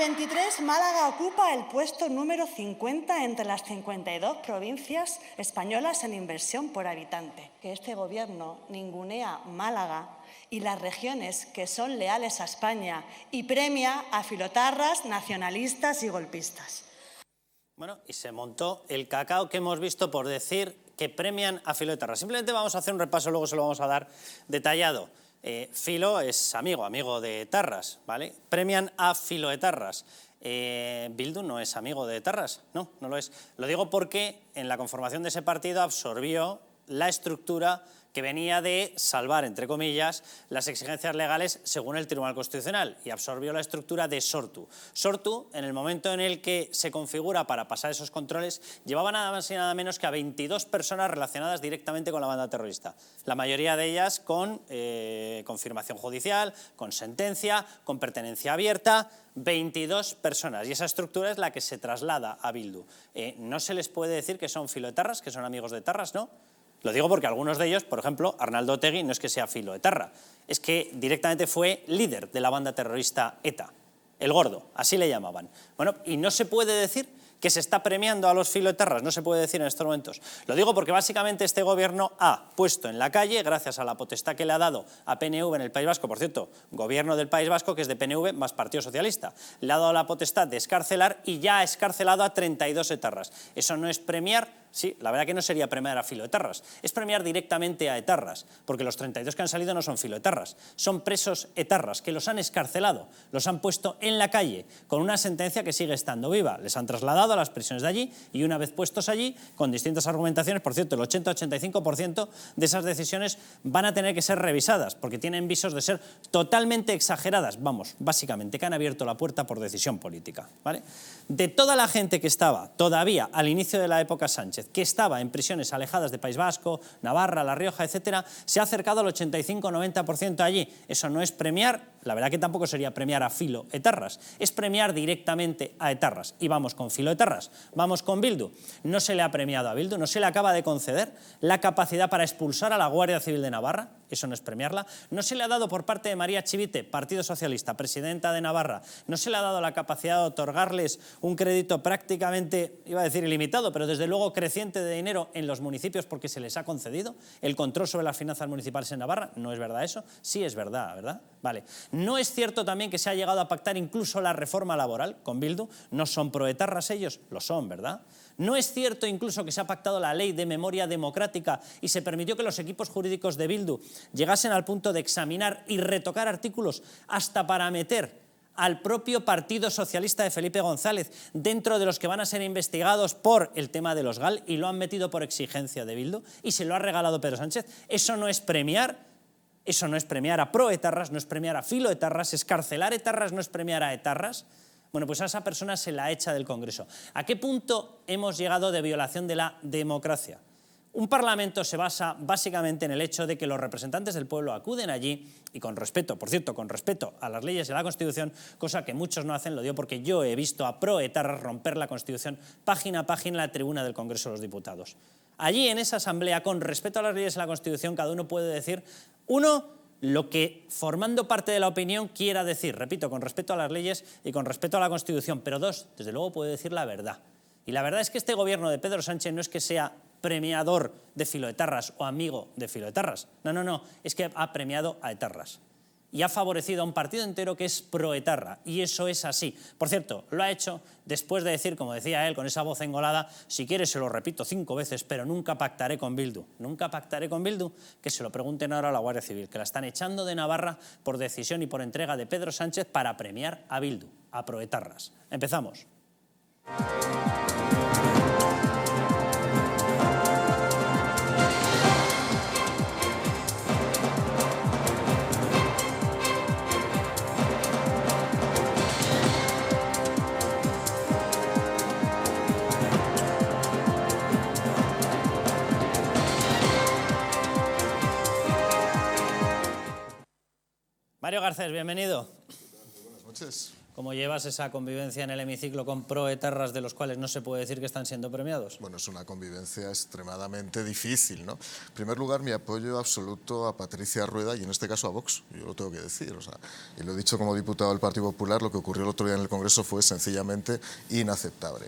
2023, Málaga ocupa el puesto número 50 entre las 52 provincias españolas en inversión por habitante. Que este Gobierno ningunea Málaga y las regiones que son leales a España y premia a filotarras, nacionalistas y golpistas. Bueno, y se montó el cacao que hemos visto por decir que premian a filotarras. Simplemente vamos a hacer un repaso, luego se lo vamos a dar detallado. Filo es amigo de etarras, ¿vale? Premian a filoetarras. Bildu no es amigo de etarras, no lo es. Lo digo porque en la conformación de ese partido absorbió la estructura que venía de salvar, entre comillas, las exigencias legales según el Tribunal Constitucional y absorbió la estructura de Sortu. Sortu, en el momento en el que se configura para pasar esos controles, llevaba nada más y nada menos que a 22 personas relacionadas directamente con la banda terrorista. La mayoría de ellas con confirmación judicial, con sentencia, con pertenencia abierta. 22 personas, y esa estructura es la que se traslada a Bildu. No se les puede decir que son filoetarras, que son amigos de etarras, ¿no? Lo digo porque algunos de ellos, por ejemplo, Arnaldo Otegi, no es que sea filoetarra, es que directamente fue líder de la banda terrorista ETA, el gordo, así le llamaban. Bueno, y no se puede decir que se está premiando a los filoetarras, no se puede decir en estos momentos. Lo digo porque básicamente este Gobierno ha puesto en la calle, gracias a la potestad que le ha dado a PNV en el País Vasco, por cierto, Gobierno del País Vasco, que es de PNV más Partido Socialista, le ha dado la potestad de excarcelar y ya ha excarcelado a 32 etarras. Eso no es premiar. Sí, la verdad que no sería premiar a filoetarras, es premiar directamente a etarras, porque los 32 que han salido no son filoetarras, son presos etarras que los han excarcelado, los han puesto en la calle con una sentencia que sigue estando viva. Les han trasladado a las prisiones de allí y una vez puestos allí, con distintas argumentaciones, por cierto, el 80-85% de esas decisiones van a tener que ser revisadas, porque tienen visos de ser totalmente exageradas, vamos, básicamente que han abierto la puerta por decisión política, ¿vale? De toda la gente que estaba todavía al inicio de la época Sánchez, que estaba en prisiones alejadas de País Vasco, Navarra, La Rioja, etcétera, se ha acercado al 85-90% allí. Eso no es premiar, la verdad que tampoco sería premiar a filoetarras, es premiar directamente a etarras. Y vamos con filoetarras, vamos con Bildu. No se le ha premiado a Bildu, no se le acaba de conceder la capacidad para expulsar a la Guardia Civil de Navarra, eso no es premiarla. No se le ha dado por parte de María Chivite, Partido Socialista, presidenta de Navarra, no se le ha dado la capacidad de otorgarles un crédito prácticamente, iba a decir ilimitado, pero desde luego creciente de dinero en los municipios porque se les ha concedido el control sobre las finanzas municipales en Navarra. ¿No es verdad eso? Sí es verdad, ¿verdad? Vale. ¿No es cierto también que se ha llegado a pactar incluso la reforma laboral con Bildu? ¿No son proetarras ellos? Lo son, ¿verdad? ¿No es cierto incluso que se ha pactado la ley de memoria democrática y se permitió que los equipos jurídicos de Bildu llegasen al punto de examinar y retocar artículos hasta para meter al propio Partido Socialista de Felipe González dentro de los que van a ser investigados por el tema de los GAL y lo han metido por exigencia de Bildu y se lo ha regalado Pedro Sánchez? Eso no es premiar, eso no es premiar a proetarras, no es premiar a filoetarras, escarcelar etarras no es premiar a etarras. Bueno, pues a esa persona se la echa del Congreso. ¿A qué punto hemos llegado de violación de la democracia? Un parlamento se basa básicamente en el hecho de que los representantes del pueblo acuden allí y con respeto, por cierto, con respeto a las leyes y a la Constitución, cosa que muchos no hacen, lo digo porque yo he visto a proetarras romper la Constitución página a página en la tribuna del Congreso de los Diputados. Allí en esa asamblea, con respeto a las leyes y a la Constitución, cada uno puede decir, uno, lo que formando parte de la opinión quiera decir, repito, con respeto a las leyes y con respeto a la Constitución, pero dos, desde luego puede decir la verdad. Y la verdad es que este Gobierno de Pedro Sánchez no es que sea premiador de filoetarras o amigo de filoetarras, no, es que ha premiado a etarras y ha favorecido a un partido entero que es proetarra, y eso es así. Por cierto, lo ha hecho después de decir, como decía él, con esa voz engolada, si quiere se lo repito 5 veces, pero nunca pactaré con Bildu. Nunca pactaré con Bildu, que se lo pregunten ahora a la Guardia Civil, que la están echando de Navarra por decisión y por entrega de Pedro Sánchez para premiar a Bildu, a proetarras. Empezamos. Mario Garcés, bienvenido. Buenas noches. ¿Cómo llevas esa convivencia en el hemiciclo con proetarras de los cuales no se puede decir que están siendo premiados? Bueno, es una convivencia extremadamente difícil, ¿no? En primer lugar, mi apoyo absoluto a Patricia Rueda y en este caso a Vox, yo lo tengo que decir, o sea, y lo he dicho como diputado del Partido Popular, lo que ocurrió el otro día en el Congreso fue sencillamente inaceptable.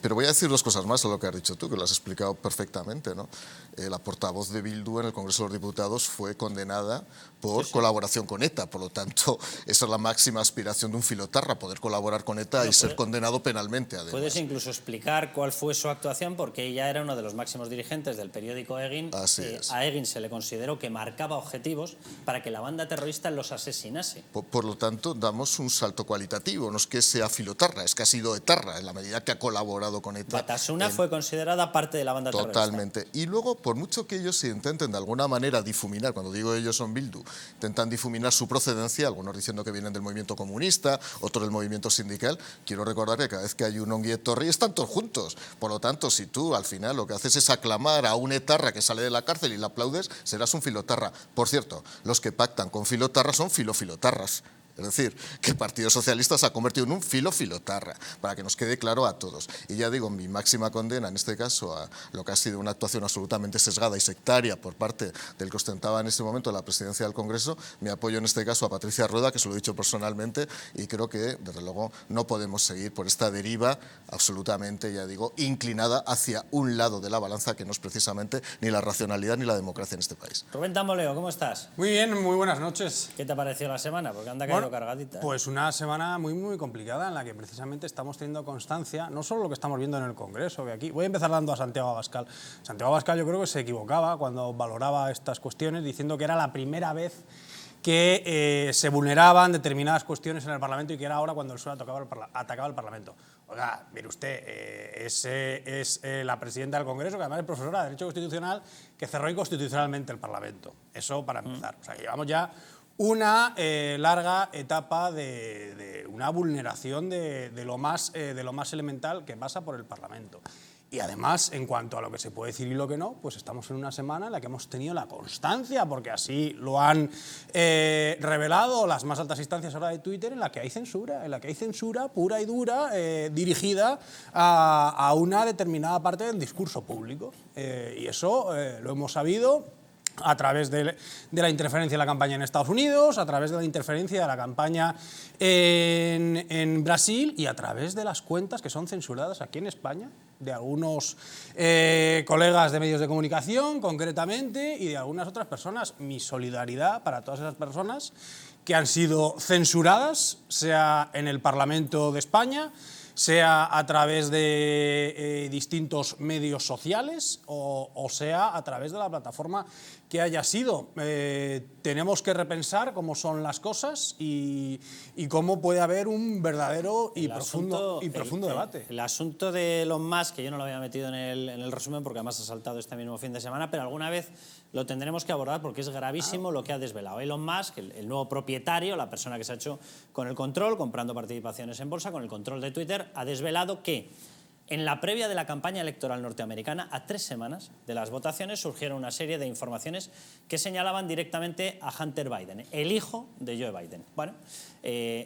Pero voy a decir dos cosas más a lo que has dicho tú, que lo has explicado perfectamente, ¿no? La portavoz de Bildu en el Congreso de los Diputados fue condenada por colaboración con ETA, por lo tanto, esa es la máxima aspiración de un filotarra, poder colaborar con ETA y ser condenado penalmente, además. ¿Puedes incluso explicar cuál fue su actuación? Porque ella era uno de los máximos dirigentes del periódico Egin. Así es. A Egin se le consideró que marcaba objetivos para que la banda terrorista los asesinase. Por lo tanto, damos un salto cualitativo, no es que sea filotarra, es que ha sido etarra, en la medida que ha colaborado con ETA. Batasuna fue considerada parte de la banda terrorista. Totalmente. Y luego, por mucho que ellos se intenten de alguna manera difuminar, cuando digo ellos son Bildu, intentan difuminar su procedencia, algunos diciendo que vienen del movimiento comunista, otros del movimiento sindical, quiero recordar que cada vez que hay un Ongi Etorri están todos juntos. Por lo tanto, si tú al final lo que haces es aclamar a un etarra que sale de la cárcel y le aplaudes, serás un filotarra. Por cierto, los que pactan con filotarras son filotarras. Es decir, que el Partido Socialista se ha convertido en un filotarra, para que nos quede claro a todos. Y ya digo, mi máxima condena en este caso a lo que ha sido una actuación absolutamente sesgada y sectaria por parte del que ostentaba en este momento la presidencia del Congreso, mi apoyo en este caso a Patricia Rueda, que se lo he dicho personalmente, y creo que, desde luego, no podemos seguir por esta deriva absolutamente, ya digo, inclinada hacia un lado de la balanza que no es precisamente ni la racionalidad ni la democracia en este país. Rubén Tamboleo, ¿cómo estás? Muy bien, muy buenas noches. ¿Qué te ha parecido la semana? Porque anda caído cargadita. Pues una semana muy complicada en la que precisamente estamos teniendo constancia, no solo lo que estamos viendo en el Congreso, que aquí voy a empezar dando a Santiago Abascal. Santiago Abascal yo creo que se equivocaba cuando valoraba estas cuestiones diciendo que era la primera vez que se vulneraban determinadas cuestiones en el Parlamento y que era ahora cuando el PSOE atacaba el Parlamento. Oiga, mire usted, es la presidenta del Congreso, que además es profesora de Derecho Constitucional, que cerró inconstitucionalmente el Parlamento. Eso para empezar. O sea, que llevamos ya una larga etapa de una vulneración de lo más elemental que pasa por el Parlamento. Y además, en cuanto a lo que se puede decir y lo que no, pues estamos en una semana en la que hemos tenido la constancia, porque así lo han revelado las más altas instancias ahora de Twitter, en la que hay censura pura y dura dirigida a una determinada parte del discurso público. Y eso lo hemos sabido a través de la interferencia de la campaña en Estados Unidos, a través de la interferencia de la campaña en Brasil y a través de las cuentas que son censuradas aquí en España, de algunos colegas de medios de comunicación concretamente y de algunas otras personas. Mi solidaridad para todas esas personas que han sido censuradas, sea en el Parlamento de España, sea a través de distintos medios sociales o sea a través de la plataforma que haya sido. Tenemos que repensar cómo son las cosas y cómo puede haber un verdadero y profundo debate. El asunto de Elon Musk, que yo no lo había metido en el resumen porque además ha saltado este mismo fin de semana, pero alguna vez lo tendremos que abordar porque es gravísimo lo que ha desvelado Elon Musk, el nuevo propietario, la persona que se ha hecho con el control, comprando participaciones en bolsa, con el control de Twitter, ha desvelado que en la previa de la campaña electoral norteamericana, a 3 semanas de las votaciones, surgieron una serie de informaciones que señalaban directamente a Hunter Biden, el hijo de Joe Biden. Bueno,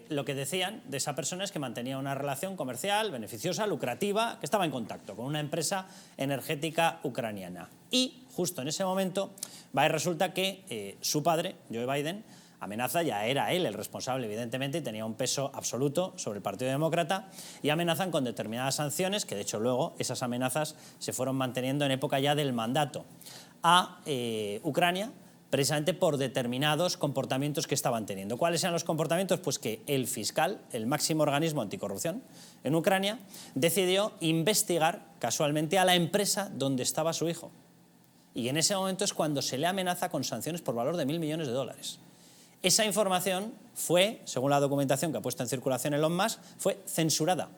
lo que decían de esa persona es que mantenía una relación comercial, beneficiosa, lucrativa, que estaba en contacto con una empresa energética ucraniana. Y justo en ese momento va y resulta que su padre, Joe Biden, amenaza, ya era él el responsable, evidentemente, y tenía un peso absoluto sobre el Partido Demócrata, y amenazan con determinadas sanciones, que de hecho luego esas amenazas se fueron manteniendo en época ya del mandato, a Ucrania, precisamente por determinados comportamientos que estaban teniendo. ¿Cuáles eran los comportamientos? Pues que el fiscal, el máximo organismo anticorrupción en Ucrania, decidió investigar casualmente a la empresa donde estaba su hijo. Y en ese momento es cuando se le amenaza con sanciones por valor de $1.000 millones. Esa información fue, según la documentación que ha puesto en circulación Elon Musk, fue censurada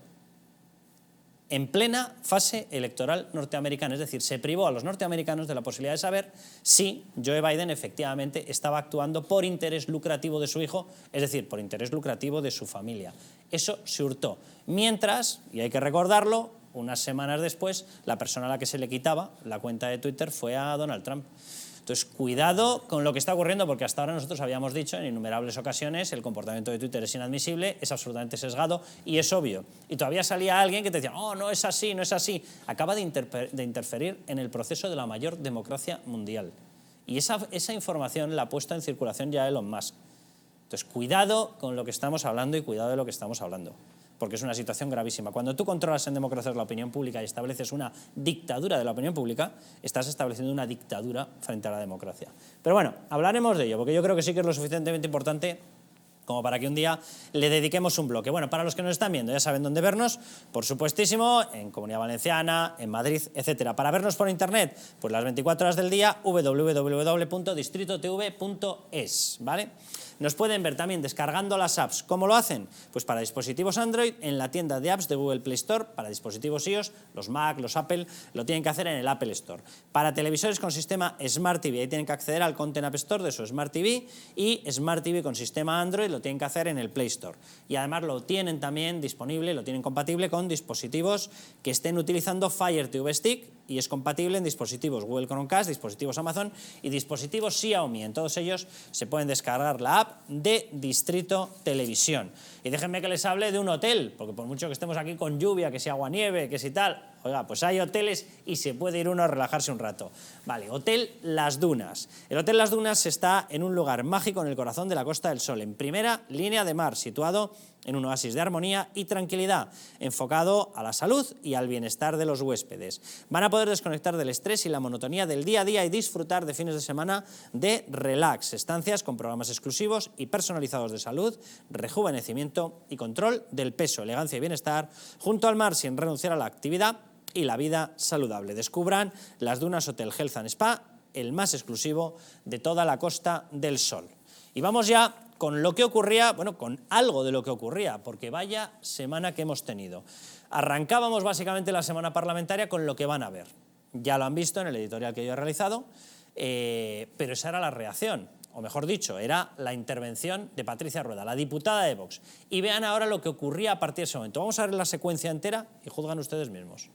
en plena fase electoral norteamericana. Es decir, se privó a los norteamericanos de la posibilidad de saber si Joe Biden efectivamente estaba actuando por interés lucrativo de su hijo, es decir, por interés lucrativo de su familia. Eso se hurtó. Mientras, y hay que recordarlo, unas semanas después, la persona a la que se le quitaba la cuenta de Twitter fue a Donald Trump. Entonces, cuidado con lo que está ocurriendo, porque hasta ahora nosotros habíamos dicho en innumerables ocasiones el comportamiento de Twitter es inadmisible, es absolutamente sesgado y es obvio. Y todavía salía alguien que te decía, oh, no es así, no es así. Acaba de interferir en el proceso de la mayor democracia mundial. Y esa información la ha puesto en circulación ya Elon Musk. Entonces, cuidado con lo que estamos hablando y cuidado de lo que estamos hablando, porque es una situación gravísima. Cuando tú controlas en democracias la opinión pública y estableces una dictadura de la opinión pública, estás estableciendo una dictadura frente a la democracia. Pero bueno, hablaremos de ello, porque yo creo que sí que es lo suficientemente importante como para que un día le dediquemos un bloque. Bueno, para los que nos están viendo, ya saben dónde vernos, por supuestísimo, en Comunidad Valenciana, en Madrid, etcétera. Para vernos por internet, pues las 24 horas del día, www.distritotv.es, ¿vale? Nos pueden ver también descargando las apps. ¿Cómo lo hacen? Pues para dispositivos Android, en la tienda de apps de Google Play Store, para dispositivos iOS, los Mac, los Apple, lo tienen que hacer en el Apple Store. Para televisores con sistema Smart TV, ahí tienen que acceder al Content App Store de su Smart TV, y Smart TV con sistema Android lo tienen que hacer en el Play Store. Y además lo tienen también disponible, lo tienen compatible con dispositivos que estén utilizando Fire TV Stick, y es compatible en dispositivos Google Chromecast, dispositivos Amazon y dispositivos Xiaomi. En todos ellos se pueden descargar la app de Distrito Televisión. Y déjenme que les hable de un hotel, porque por mucho que estemos aquí con lluvia, que si agua-nieve, que si tal, oiga, pues hay hoteles y se puede ir uno a relajarse un rato. Vale, Hotel Las Dunas. El Hotel Las Dunas está en un lugar mágico en el corazón de la Costa del Sol, en primera línea de mar, situado en un oasis de armonía y tranquilidad, enfocado a la salud y al bienestar de los huéspedes. Van a poder desconectar del estrés y la monotonía del día a día y disfrutar de fines de semana de relax, estancias con programas exclusivos y personalizados de salud, rejuvenecimiento y control del peso, elegancia y bienestar, junto al mar sin renunciar a la actividad y la vida saludable. Descubran Las Dunas Hotel Health and Spa, el más exclusivo de toda la Costa del Sol. Y vamos ya con lo que ocurría, bueno, con algo de lo que ocurría, porque vaya semana que hemos tenido. Arrancábamos básicamente la semana parlamentaria con lo que van a ver. Ya lo han visto en el editorial que yo he realizado, pero esa era la reacción, o mejor dicho, era la intervención de Patricia Rueda, la diputada de Vox. Y vean ahora lo que ocurría a partir de ese momento. Vamos a ver la secuencia entera y juzgan ustedes mismos.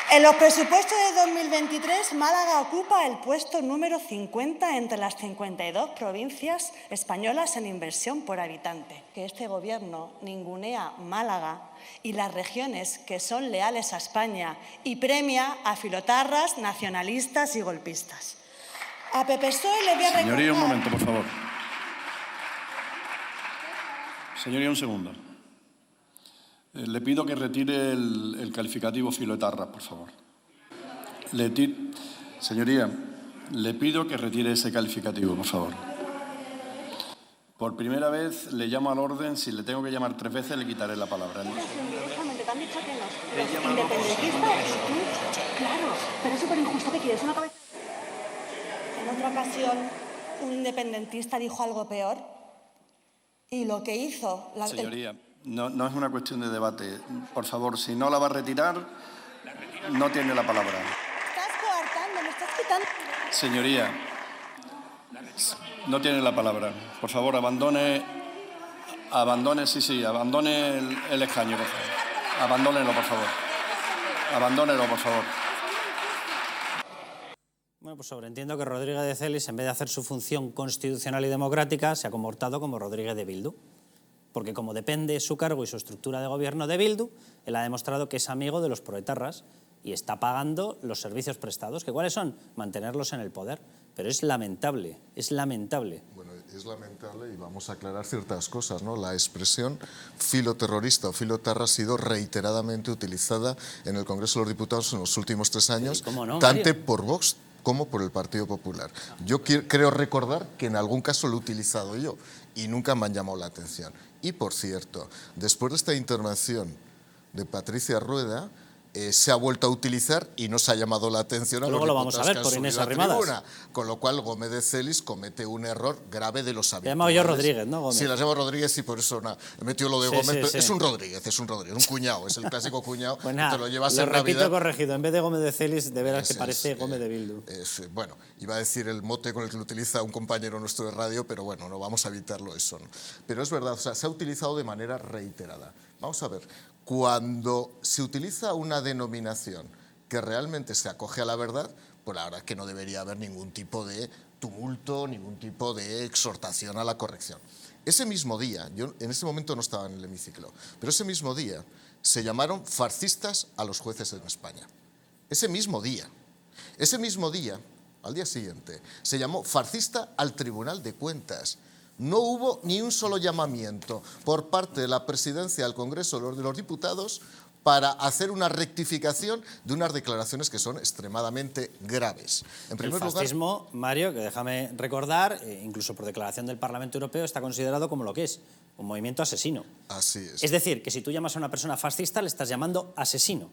En los presupuestos de 2023, Málaga ocupa el puesto número 50 entre las 52 provincias españolas en inversión por habitante. Que este Gobierno ningunea Málaga y las regiones que son leales a España y premia a filotarras, nacionalistas y golpistas. A Pepe PSOE le voy a recordar... Señoría, un momento, por favor. Señoría, un segundo. Le pido que retire el calificativo filoetarras, por favor. Señoría, le pido que retire ese calificativo, por favor. Por primera vez le llamo al orden. Si le tengo que llamar 3 veces, le quitaré la palabra. Directamente, te han dicho que los independentistas... Claro, pero es súper injusto que quieres una cabeza... En otra ocasión, un independentista dijo algo peor y lo que hizo... Señoría, no es una cuestión de debate. Por favor, si no la va a retirar, no tiene la palabra. Me estás coartando, me estás quitando... Señoría, no tiene la palabra. Por favor, abandone el escaño, por favor. Abandónelo, por favor. Abandónelo, por favor. Bueno, pues sobreentiendo que Rodríguez de Celis, en vez de hacer su función constitucional y democrática, se ha comportado como Rodríguez de Bildu. Porque como depende su cargo y su estructura de gobierno de Bildu, él ha demostrado que es amigo de los proetarras y está pagando los servicios prestados, que ¿cuáles son? Mantenerlos en el poder. Pero es lamentable, es lamentable. Bueno, es lamentable y vamos a aclarar ciertas cosas, ¿no? La expresión filoterrorista o filoetarra ha sido reiteradamente utilizada en el Congreso de los Diputados en los últimos 3 años, ¿cómo no, tanto Mario? por Vox como por el Partido Popular. Yo creo recordar que en algún caso lo he utilizado yo y nunca me han llamado la atención. Y, por cierto, después de esta intervención de Patricia Rueda, se ha vuelto a utilizar y no se ha llamado la atención a Luego los lo vamos a ver diputados por que han Inés subido a Arrimadas. tribuna, con lo cual Gómez de Celis comete un error grave de los habituales. Le he llamado yo Rodríguez, ¿no, Gómez? Sí, la llamo Rodríguez y por eso he metido lo de Sí, Gómez. sí, Pero sí. es un Rodríguez, un cuñado, es el clásico cuñado. Pues que nada, te lo llevas lo en repito Navidad. corregido. En vez de Gómez de Celis, de veras que Ese parece es, Gómez de Bildu. Bueno, iba a decir el mote con el que lo utiliza un compañero nuestro de radio, pero bueno, no vamos a evitarlo eso, ¿no? Pero es verdad, o sea, se ha utilizado de manera reiterada. Vamos a ver, cuando se utiliza una denominación que realmente se acoge a la verdad, pues la verdad es que no debería haber ningún tipo de tumulto, ningún tipo de exhortación a la corrección. Ese mismo día, yo en ese momento no estaba en el hemiciclo, pero ese mismo día se llamaron fascistas a los jueces en España. Ese mismo día, al día siguiente, se llamó fascista al Tribunal de Cuentas. No hubo ni un solo llamamiento por parte de la presidencia del Congreso de los Diputados para hacer una rectificación de unas declaraciones que son extremadamente graves. En primer el fascismo, Mario, que déjame recordar, incluso por declaración del Parlamento Europeo, está considerado como lo que es, un movimiento asesino. Así es. Es decir, que si tú llamas a una persona fascista, le estás llamando asesino.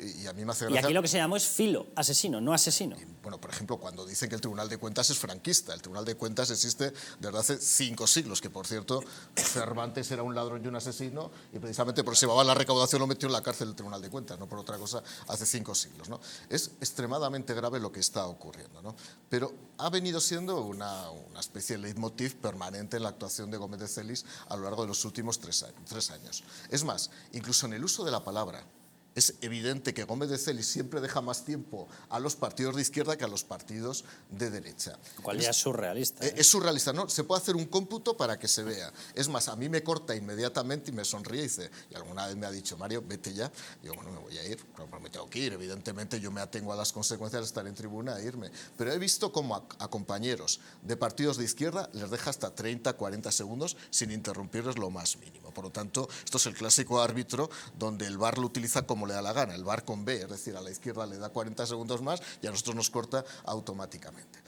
Y a mí me hace Y gracia... aquí lo que se llamó es filo, asesino, no asesino. Bueno, por ejemplo, cuando dicen que el Tribunal de Cuentas es franquista. El Tribunal de Cuentas existe desde hace 5 siglos, que por cierto, Cervantes era un ladrón y un asesino, y precisamente porque se llevaba la recaudación lo metió en la cárcel del Tribunal de Cuentas, no por otra cosa, hace 5 siglos, ¿no? Es extremadamente grave lo que está ocurriendo, ¿no? Pero ha venido siendo una especie de leitmotiv permanente en la actuación de Gómez de Celis a lo largo de los últimos 3 años. Es más, incluso en el uso de la palabra, es evidente que Gómez de Celis siempre deja más tiempo a los partidos de izquierda que a los partidos de derecha. Lo cual ya es surrealista. Es surrealista, ¿no? Se puede hacer un cómputo para que se vea. Es más, a mí me corta inmediatamente y me sonríe y dice, y alguna vez me ha dicho, Mario, vete ya. Digo, bueno, me voy a ir, pero me tengo que ir. Evidentemente yo me atengo a las consecuencias de estar en tribuna e irme. Pero he visto cómo a compañeros de partidos de izquierda les deja hasta 30, 40 segundos sin interrumpirles lo más mínimo. Por lo tanto, esto es el clásico árbitro donde el VAR lo utiliza como le da la gana, el VAR con B, es decir, a la izquierda le da 40 segundos más y a nosotros nos corta automáticamente.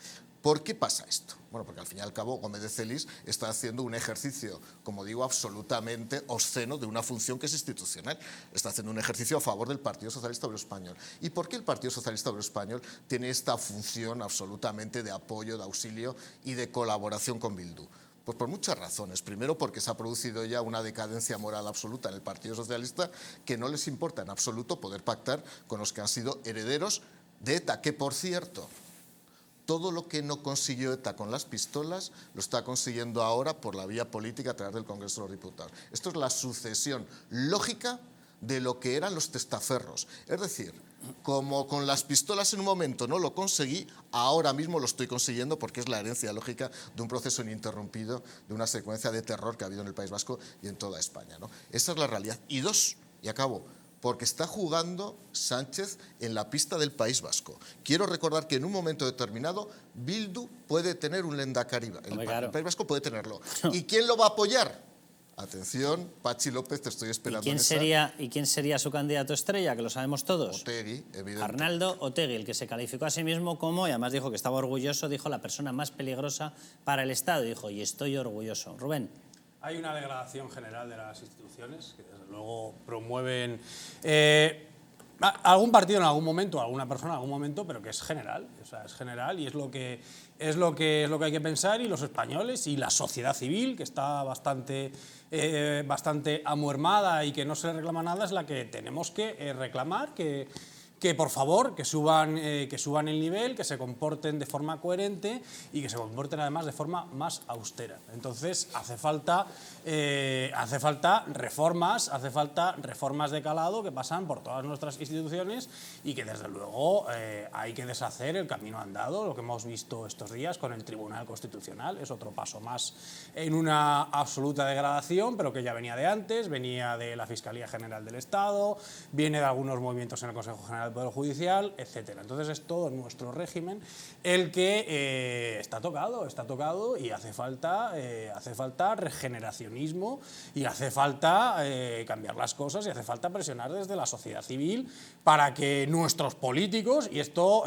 ¿Por qué pasa esto? Bueno, porque al fin y al cabo Gómez de Celis está haciendo un ejercicio, como digo, absolutamente obsceno de una función que es institucional. Está haciendo un ejercicio a favor del Partido Socialista Obrero Español. ¿Y por qué el Partido Socialista Obrero Español tiene esta función absolutamente de apoyo, de auxilio y de colaboración con Bildu? Pues por muchas razones. Primero, porque se ha producido ya una decadencia moral absoluta en el Partido Socialista, que no les importa en absoluto poder pactar con los que han sido herederos de ETA, que por cierto, todo lo que no consiguió ETA con las pistolas lo está consiguiendo ahora por la vía política a través del Congreso de los Diputados. Esto es la sucesión lógica de lo que eran los testaferros. Es decir, como con las pistolas en un momento no lo conseguí, ahora mismo lo estoy consiguiendo porque es la herencia lógica de un proceso ininterrumpido, de una secuencia de terror que ha habido en el País Vasco y en toda España, ¿no? Esa es la realidad. Y dos, y acabo, porque está jugando Sánchez en la pista del País Vasco. Quiero recordar que en un momento determinado Bildu puede tener un Lehendakari, el País Vasco puede tenerlo. ¿Y quién lo va a apoyar? Atención, Pachi López, te estoy esperando. ¿Y quién sería su candidato estrella? Que lo sabemos todos. Otegi, evidentemente. Arnaldo Otegi, el que se calificó a sí mismo como, y además dijo que estaba orgulloso, dijo la persona más peligrosa para el Estado. Dijo, y estoy orgulloso. Rubén. Hay una degradación general de las instituciones que desde luego promueven algún partido en algún momento, alguna persona en algún momento, pero que es general, o sea, es general y es lo que hay que pensar, y los españoles y la sociedad civil, que está bastante amuermada y que no se le reclama nada, es la que tenemos que reclamar, que por favor que suban el nivel, que se comporten de forma coherente y que se comporten además de forma más austera. Entonces hace falta reformas de calado que pasan por todas nuestras instituciones y que desde luego hay que deshacer el camino andado. Lo que hemos visto estos días con el Tribunal Constitucional es otro paso más en una absoluta degradación, pero que ya venía de antes, venía de la Fiscalía General del Estado, viene de algunos movimientos en el Consejo General del Poder Judicial, etcétera. Entonces es todo nuestro régimen el que está tocado y hace falta regeneracionismo y hace falta cambiar las cosas y hace falta presionar desde la sociedad civil para que nuestros políticos, y esto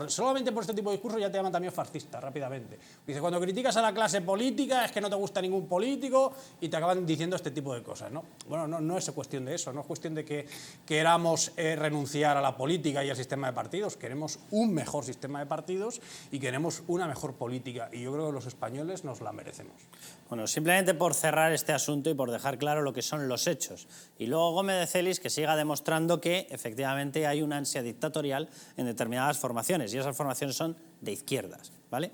solamente por este tipo de discurso ya te llaman también fascista rápidamente. Dice, cuando criticas a la clase política es que no te gusta ningún político y te acaban diciendo este tipo de cosas, ¿no? Bueno, no es cuestión de eso, no es cuestión de que queramos renunciar a la política y al sistema de partidos. Queremos un mejor sistema de partidos y queremos una mejor política, y yo creo que los españoles nos la merecemos. Bueno, simplemente por cerrar este asunto y por dejar claro lo que son los hechos. Y luego Gómez de Celis que siga demostrando que efectivamente hay una ansia dictatorial en determinadas formaciones, y esas formaciones son de izquierdas, ¿vale?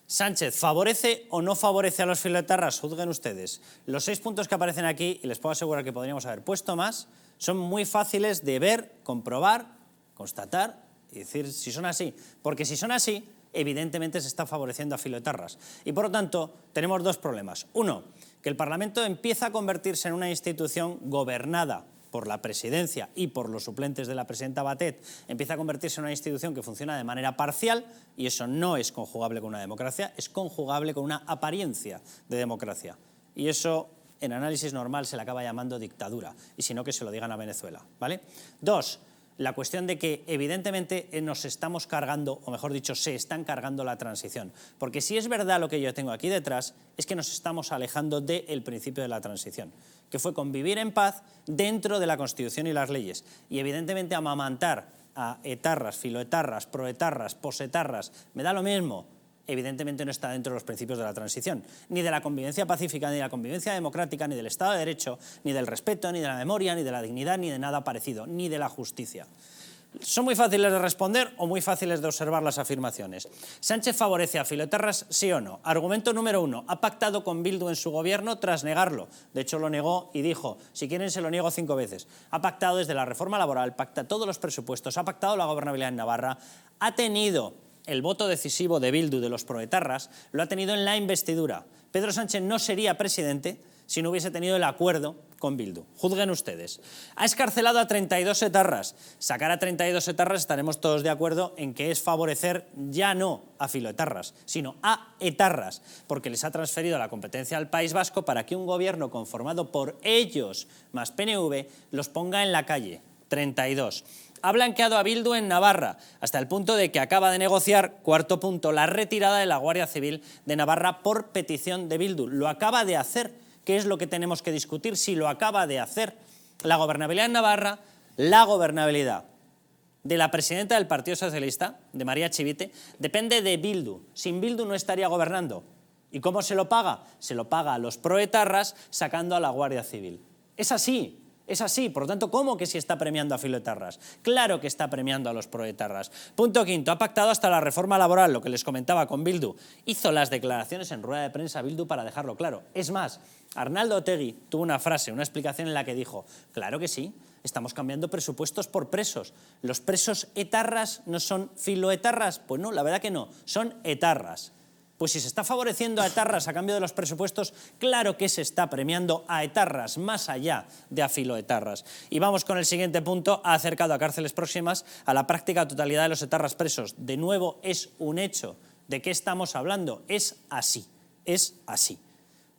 Sánchez, ¿favorece o no favorece a los filoetarras? Juzguen ustedes. Los 6 puntos que aparecen aquí, y les puedo asegurar que podríamos haber puesto más, son muy fáciles de ver, comprobar, constatar y decir si son así, porque si son así, evidentemente se está favoreciendo a filoetarras. Y por lo tanto, tenemos dos problemas. Uno, que el Parlamento empieza a convertirse en una institución gobernada por la presidencia y por los suplentes de la presidenta Batet, empieza a convertirse en una institución que funciona de manera parcial, y eso no es conjugable con una democracia, es conjugable con una apariencia de democracia. Y eso, en análisis normal, se le acaba llamando dictadura, y si no, que se lo digan a Venezuela, ¿vale? Dos, la cuestión de que evidentemente nos estamos cargando, o mejor dicho, se están cargando la transición. Porque si es verdad lo que yo tengo aquí detrás, es que nos estamos alejando del principio de la transición, que fue convivir en paz dentro de la Constitución y las leyes. Y evidentemente amamantar a etarras, filoetarras, proetarras, posetarras, me da lo mismo, evidentemente no está dentro de los principios de la transición, ni de la convivencia pacífica, ni de la convivencia democrática, ni del Estado de Derecho, ni del respeto, ni de la memoria, ni de la dignidad, ni de nada parecido, ni de la justicia. Son muy fáciles de responder o muy fáciles de observar las afirmaciones. ¿Sánchez favorece a filoetarras, sí o no? Argumento número 1. ¿Ha pactado con Bildu en su gobierno tras negarlo? De hecho, lo negó y dijo, si quieren se lo niego 5 veces. Ha pactado desde la reforma laboral, pacta todos los presupuestos, ha pactado la gobernabilidad en Navarra, ha tenido el voto decisivo de Bildu, de los proetarras, lo ha tenido en la investidura. Pedro Sánchez no sería presidente si no hubiese tenido el acuerdo con Bildu. Juzguen ustedes. Ha excarcelado a 32 etarras. Sacar a 32 etarras estaremos todos de acuerdo en que es favorecer ya no a filoetarras, sino a etarras, porque les ha transferido la competencia al País Vasco para que un gobierno conformado por ellos más PNV los ponga en la calle. 32. Ha blanqueado a Bildu en Navarra, hasta el punto de que acaba de negociar, cuarto punto, la retirada de la Guardia Civil de Navarra por petición de Bildu. Lo acaba de hacer. ¿Qué es lo que tenemos que discutir? Si lo acaba de hacer. La gobernabilidad en Navarra, la gobernabilidad de la presidenta del Partido Socialista, de María Chivite, depende de Bildu. Sin Bildu no estaría gobernando. ¿Y cómo se lo paga? Se lo paga a los proetarras sacando a la Guardia Civil. Es así. Es así, por lo tanto, ¿cómo que si está premiando a filoetarras? Claro que está premiando a los proetarras. Punto quinto, ha pactado hasta la reforma laboral, lo que les comentaba con Bildu. Hizo las declaraciones en rueda de prensa Bildu para dejarlo claro. Es más, Arnaldo Otegi tuvo una frase, una explicación en la que dijo, claro que sí, estamos cambiando presupuestos por presos. ¿Los presos etarras no son filoetarras? Pues no, la verdad que no, son etarras. Pues si se está favoreciendo a etarras a cambio de los presupuestos, claro que se está premiando a etarras, más allá de a filoetarras. Y vamos con el siguiente punto, ha acercado a cárceles próximas a la práctica totalidad de los etarras presos. De nuevo, es un hecho. ¿De qué estamos hablando? Es así, es así.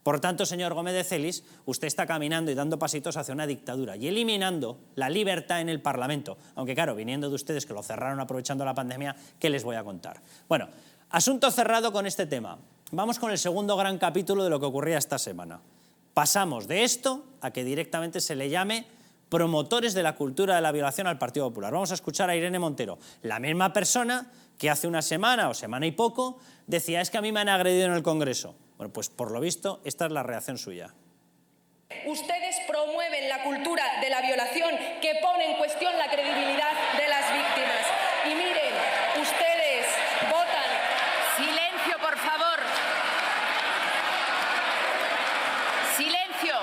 Por tanto, señor Gómez de Celis, usted está caminando y dando pasitos hacia una dictadura y eliminando la libertad en el Parlamento. Aunque claro, viniendo de ustedes que lo cerraron aprovechando la pandemia, ¿qué les voy a contar? Bueno, asunto cerrado con este tema. Vamos con el segundo gran capítulo de lo que ocurría esta semana. Pasamos de esto a que directamente se le llame promotores de la cultura de la violación al Partido Popular. Vamos a escuchar a Irene Montero, la misma persona que hace una semana o semana y poco decía, es que a mí me han agredido en el Congreso. Bueno, pues por lo visto, esta es la reacción suya. Ustedes promueven la cultura de la violación que pone en cuestión la credibilidad de las víctimas. Y miren, ustedes votan. Silencio, por favor. Silencio.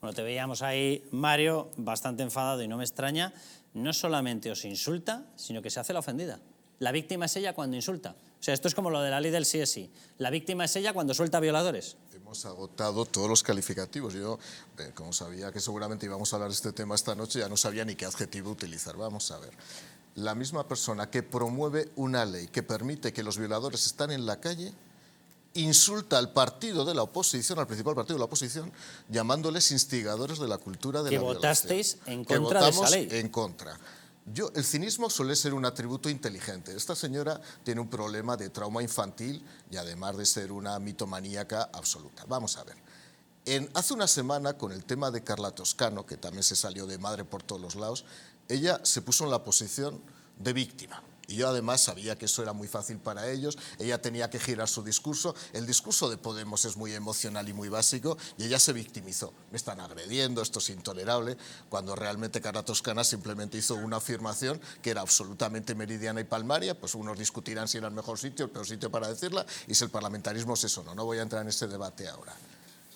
Bueno, te veíamos ahí, Mario, bastante enfadado y no me extraña. No solamente os insulta, sino que se hace la ofendida. La víctima es ella cuando insulta. O sea, esto es como lo de la ley del sí es sí. La víctima es ella cuando suelta violadores. Hemos agotado todos los calificativos. Yo, como sabía que seguramente íbamos a hablar de este tema esta noche, ya no sabía ni qué adjetivo utilizar. Vamos a ver. La misma persona que promueve una ley que permite que los violadores estén en la calle, insulta al partido de la oposición, al principal partido de la oposición, llamándoles instigadores de la cultura de la violación. Que votasteis en contra de esa ley. En contra. El cinismo suele ser un atributo inteligente. Esta señora tiene un problema de trauma infantil y además de ser una mitomaníaca absoluta. Vamos a ver. Hace una semana, con el tema de Carla Toscano, que también se salió de madre por todos los lados, ella se puso en la posición de víctima. Y yo además sabía que eso era muy fácil para ellos, ella tenía que girar su discurso. El discurso de Podemos es muy emocional y muy básico y ella se victimizó. Me están agrediendo, esto es intolerable, cuando realmente Carla Toscana simplemente hizo una afirmación que era absolutamente meridiana y palmaria. Pues unos discutirán si era el mejor sitio, el peor sitio para decirla, y si el parlamentarismo es eso. No voy a entrar en ese debate ahora.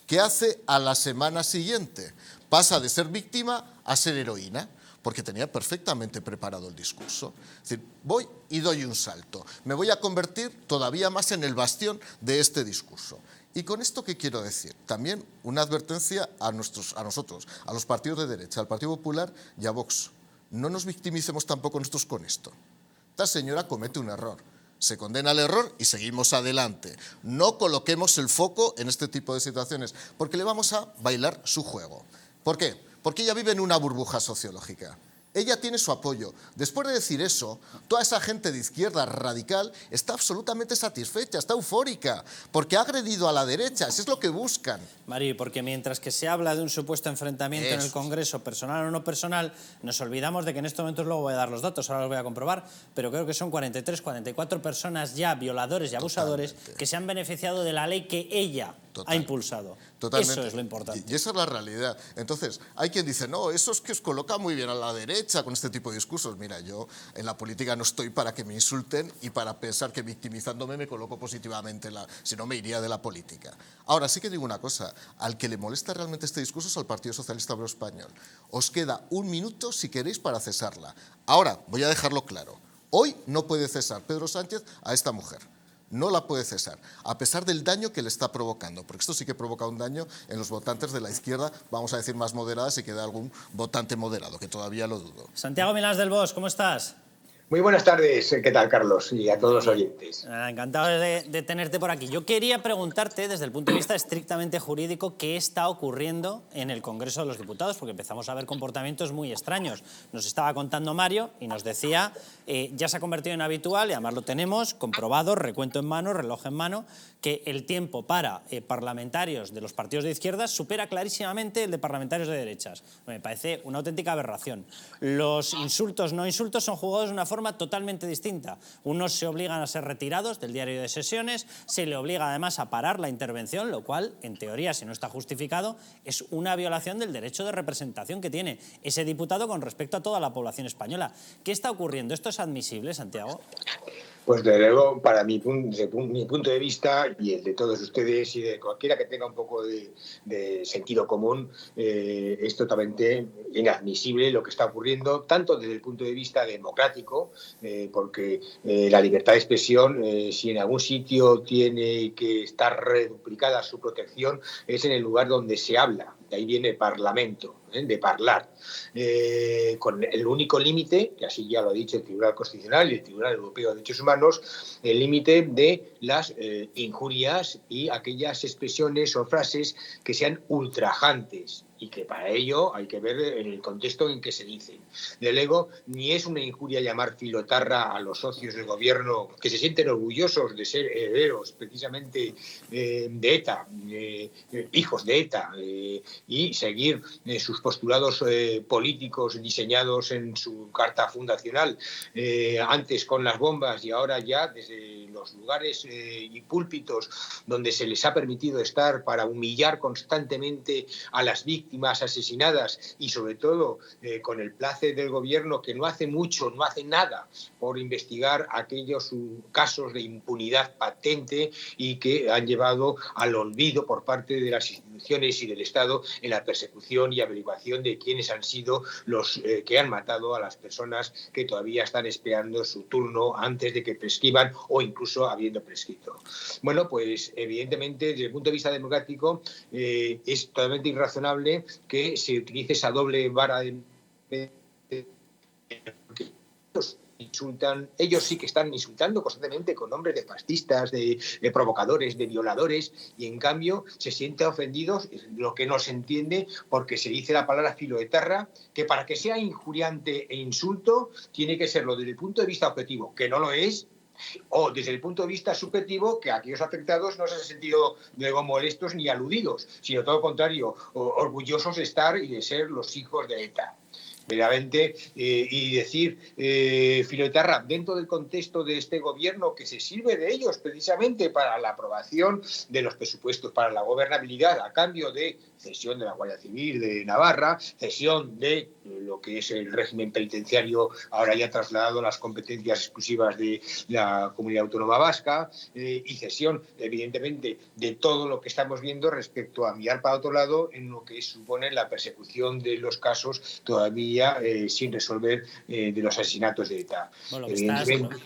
¿Qué hace a la semana siguiente? Pasa de ser víctima a ser heroína. porque tenía perfectamente preparado el discurso. Es decir, voy y doy un salto. Me voy a convertir todavía más en el bastión de este discurso. ¿Y con esto qué quiero decir? También una advertencia a nosotros, a los partidos de derecha, al Partido Popular y a Vox. No nos victimicemos tampoco nosotros con esto. Esta señora comete un error. Se condena el error y seguimos adelante. No coloquemos el foco en este tipo de situaciones, porque le vamos a bailar su juego. ¿Por qué? Porque ella vive en una burbuja sociológica. Ella tiene su apoyo. Después de decir eso, toda esa gente de izquierda radical está absolutamente satisfecha, está eufórica, porque ha agredido a la derecha, eso es lo que buscan. Mari, porque mientras que se habla de un supuesto enfrentamiento en el Congreso, personal o no personal, nos olvidamos de que en estos momentos, luego voy a dar los datos, ahora los voy a comprobar, pero creo que son 43, 44 personas ya, violadores y abusadores, que se han beneficiado de la ley que ella ha impulsado. Totalmente. Eso es lo importante. Y esa es la realidad. Entonces, hay quien dice, no, eso es que os coloca muy bien a la derecha con este tipo de discursos. Mira, yo en la política no estoy para que me insulten y para pensar que victimizándome me coloco positivamente, si no me iría de la política. Ahora, sí que digo una cosa, al que le molesta realmente este discurso es al Partido Socialista Obrero Español. Os queda 1 minuto, si queréis, para cesarla. Ahora, voy a dejarlo claro. Hoy no puede cesar Pedro Sánchez a esta mujer. No la puede cesar, a pesar del daño que le está provocando, porque esto sí que provoca un daño en los votantes de la izquierda, vamos a decir más moderada, si queda algún votante moderado, que todavía lo dudo. Santiago Milans del Bosch, ¿cómo estás? Muy buenas tardes, ¿qué tal, Carlos? Y a todos los oyentes. Encantado de tenerte por aquí. Yo quería preguntarte, desde el punto de vista estrictamente jurídico, qué está ocurriendo en el Congreso de los Diputados, porque empezamos a ver comportamientos muy extraños. Nos estaba contando Mario y nos decía, ya se ha convertido en habitual, y además lo tenemos comprobado, recuento en mano, reloj en mano, que el tiempo para parlamentarios de los partidos de izquierdas supera clarísimamente el de parlamentarios de derechas. Me parece una auténtica aberración. Los insultos, no insultos, son jugados de una forma totalmente distinta. Unos se obligan a ser retirados del diario de sesiones, se le obliga además a parar la intervención, lo cual, en teoría, si no está justificado, es una violación del derecho de representación que tiene ese diputado con respecto a toda la población española. ¿Qué está ocurriendo? ¿Esto es admisible, Santiago? Pues desde luego, desde mi punto de vista y el de todos ustedes y de cualquiera que tenga un poco de sentido común, es totalmente inadmisible lo que está ocurriendo, tanto desde el punto de vista democrático, porque la libertad de expresión, si en algún sitio tiene que estar reduplicada su protección, es en el lugar donde se habla. De ahí viene parlamento, de parlar, con el único límite, que así ya lo ha dicho el Tribunal Constitucional y el Tribunal Europeo de Derechos Humanos, el límite de las injurias y aquellas expresiones o frases que sean ultrajantes, y que para ello hay que ver el contexto en que se dicen. De luego, ni es una injuria llamar filotarra a los socios del gobierno que se sienten orgullosos de ser herederos precisamente de ETA, hijos de ETA, y seguir sus postulados políticos diseñados en su carta fundacional, antes con las bombas y ahora ya desde los lugares y púlpitos donde se les ha permitido estar para humillar constantemente a las víctimas asesinadas y sobre todo con el place del gobierno que no hace mucho, no hace nada por investigar aquellos casos de impunidad patente y que han llevado al olvido por parte de las instituciones y del Estado en la persecución y averiguación de quiénes han sido los que han matado a las personas que todavía están esperando su turno antes de que prescriban o incluso habiendo prescrito. Bueno, pues evidentemente desde el punto de vista democrático es totalmente irrazonable que se utilice esa doble vara de insultan, ellos sí que están insultando constantemente con nombres de fascistas, de provocadores, de violadores, y en cambio se sienten ofendidos, lo que no se entiende, porque se dice la palabra filoetarra, que para que sea injuriante e insulto tiene que serlo desde el punto de vista objetivo, que no lo es, o desde el punto de vista subjetivo, que aquellos afectados no se han sentido luego molestos ni aludidos, sino todo lo contrario, orgullosos de estar y de ser los hijos de ETA. Verdaderamente, y decir filoetarra dentro del contexto de este gobierno que se sirve de ellos precisamente para la aprobación de los presupuestos, para la gobernabilidad, a cambio de cesión de la Guardia Civil de Navarra, cesión de lo que es el régimen penitenciario, ahora ya trasladado a las competencias exclusivas de la Comunidad Autónoma Vasca, y cesión, evidentemente, de todo lo que estamos viendo respecto a mirar para otro lado en lo que supone la persecución de los casos todavía sin resolver de los asesinatos de ETA. Bueno,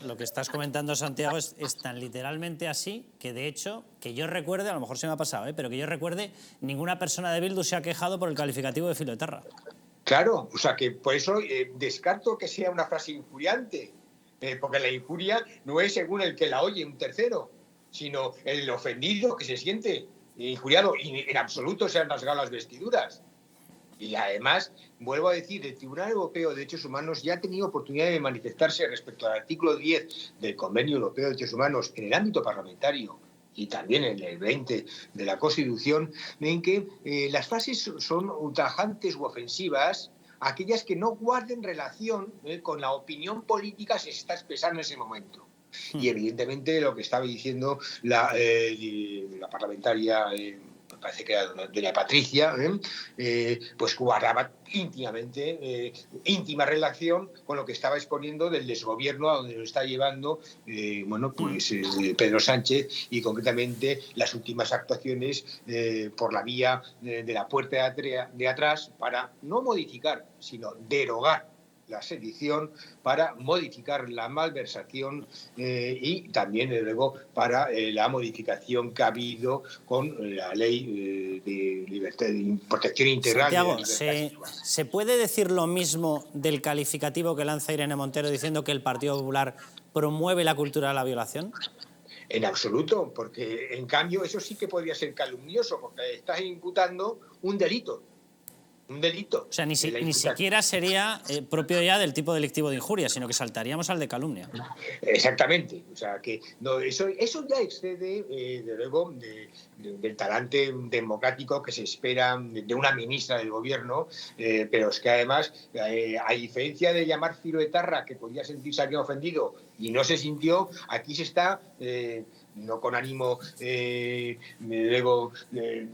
lo que estás comentando, Santiago, es tan literalmente así que, de hecho, que yo recuerde, a lo mejor se me ha pasado, pero que yo recuerde, ninguna persona de Bildu se ha quejado por el calificativo de filoetarra. Claro, o sea que por eso descarto que sea una frase injuriante, porque la injuria no es según el que la oye un tercero, sino el ofendido que se siente injuriado, y en absoluto se han rasgado las vestiduras. Y además, vuelvo a decir, el Tribunal Europeo de Derechos Humanos ya ha tenido oportunidad de manifestarse respecto al artículo 10 del Convenio Europeo de Derechos Humanos en el ámbito parlamentario y también en el 20 de la Constitución, en que las frases son ultrajantes u ofensivas, aquellas que no guarden relación con la opinión política que se está expresando en ese momento. Y evidentemente lo que estaba diciendo la parlamentaria, me parece que era doña Patricia, pues guardaba íntima relación con lo que estaba exponiendo del desgobierno a donde lo está llevando Pedro Sánchez, y concretamente las últimas actuaciones por la vía de la puerta de atrás para no modificar, sino derogar la sedición, para modificar la malversación y también, luego, para la modificación que ha habido con la ley de libertad, de protección integral. Santiago, ¿se puede decir lo mismo del calificativo que lanza Irene Montero diciendo que el Partido Popular promueve la cultura de la violación? En absoluto, porque en cambio eso sí que podría ser calumnioso, porque estás imputando un delito. Un delito. O sea, ni siquiera sería propio ya del tipo delictivo de injuria, sino que saltaríamos al de calumnia. Exactamente. O sea, que no, eso ya excede, de luego, del talante democrático que se espera de una ministra del gobierno, pero es que además, a diferencia de llamar filoetarra, que podía sentirse alguien ofendido y no se sintió, aquí se está... no con ánimo de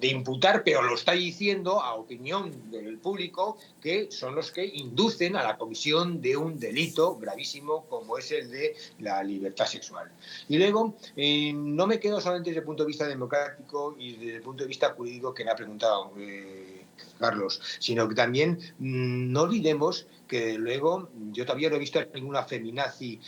imputar, pero lo está diciendo a opinión del público, que son los que inducen a la comisión de un delito gravísimo como es el de la libertad sexual. Y luego, no me quedo solamente desde el punto de vista democrático y desde el punto de vista jurídico que me ha preguntado Carlos, sino que también no olvidemos que luego yo todavía no he visto a ninguna feminazi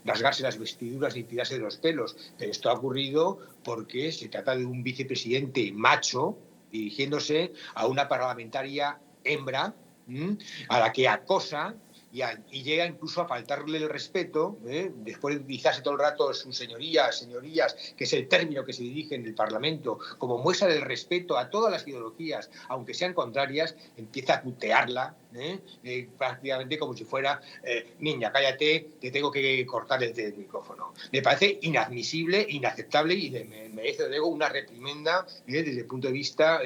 rasgarse las vestiduras ni tirarse de los pelos, pero esto ha ocurrido porque se trata de un vicepresidente macho dirigiéndose a una parlamentaria hembra a la que acosa y llega incluso a faltarle el respeto, después de utilizarse todo el rato sus señorías, que es el término que se dirige en el Parlamento, como muestra del respeto a todas las ideologías, aunque sean contrarias, empieza a tutearla, prácticamente como si fuera, niña, cállate, te tengo que cortar el micrófono. Me parece inadmisible, inaceptable, y merece luego una reprimenda desde el punto de vista,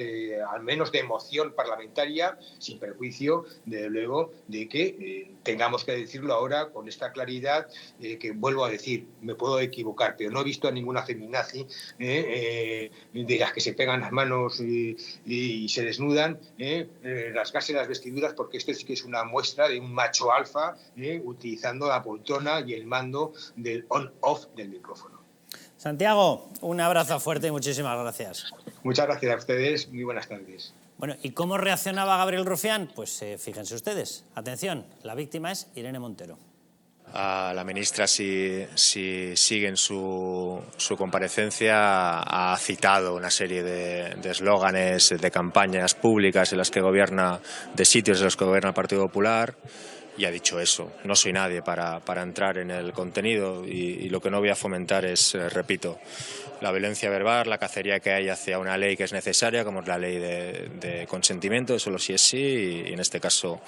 al menos de emoción parlamentaria, sin perjuicio, desde luego, de que tengamos que decirlo ahora con esta claridad, que vuelvo a decir, me puedo equivocar, pero no he visto a ninguna feminazi de las que se pegan las manos y se desnudan, rasgarse las vestiduras, porque esto sí que es una muestra de un macho alfa utilizando la poltrona y el mando del on-off del micrófono. Santiago, un abrazo fuerte y muchísimas gracias. Muchas gracias a ustedes, muy buenas tardes. Bueno, ¿y cómo reaccionaba Gabriel Rufián? Pues fíjense ustedes. Atención, la víctima es Irene Montero. A la ministra, si siguen su comparecencia, ha citado una serie de eslóganes, de campañas públicas en las que gobierna, de sitios en los que gobierna el Partido Popular, y ha dicho eso. No soy nadie para entrar en el contenido, y lo que no voy a fomentar es, repito, la violencia verbal, la cacería que hay hacia una ley que es necesaria, como es la ley de consentimiento, solo si es sí, y en este caso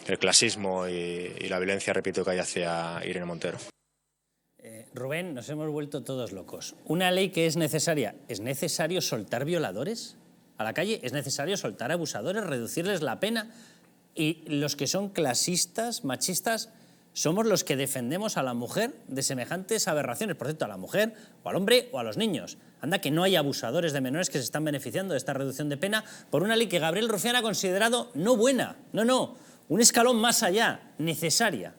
el clasismo y la violencia, repito, que hay hacia Irene Montero. Rubén, nos hemos vuelto todos locos. ¿Una ley que es necesaria? ¿Es necesario soltar violadores a la calle? ¿Es necesario soltar abusadores, reducirles la pena? Y los que son clasistas, machistas, somos los que defendemos a la mujer de semejantes aberraciones, por cierto, a la mujer o al hombre o a los niños. Anda que no hay abusadores de menores que se están beneficiando de esta reducción de pena por una ley que Gabriel Rufián ha considerado no buena, no, un escalón más allá, necesaria.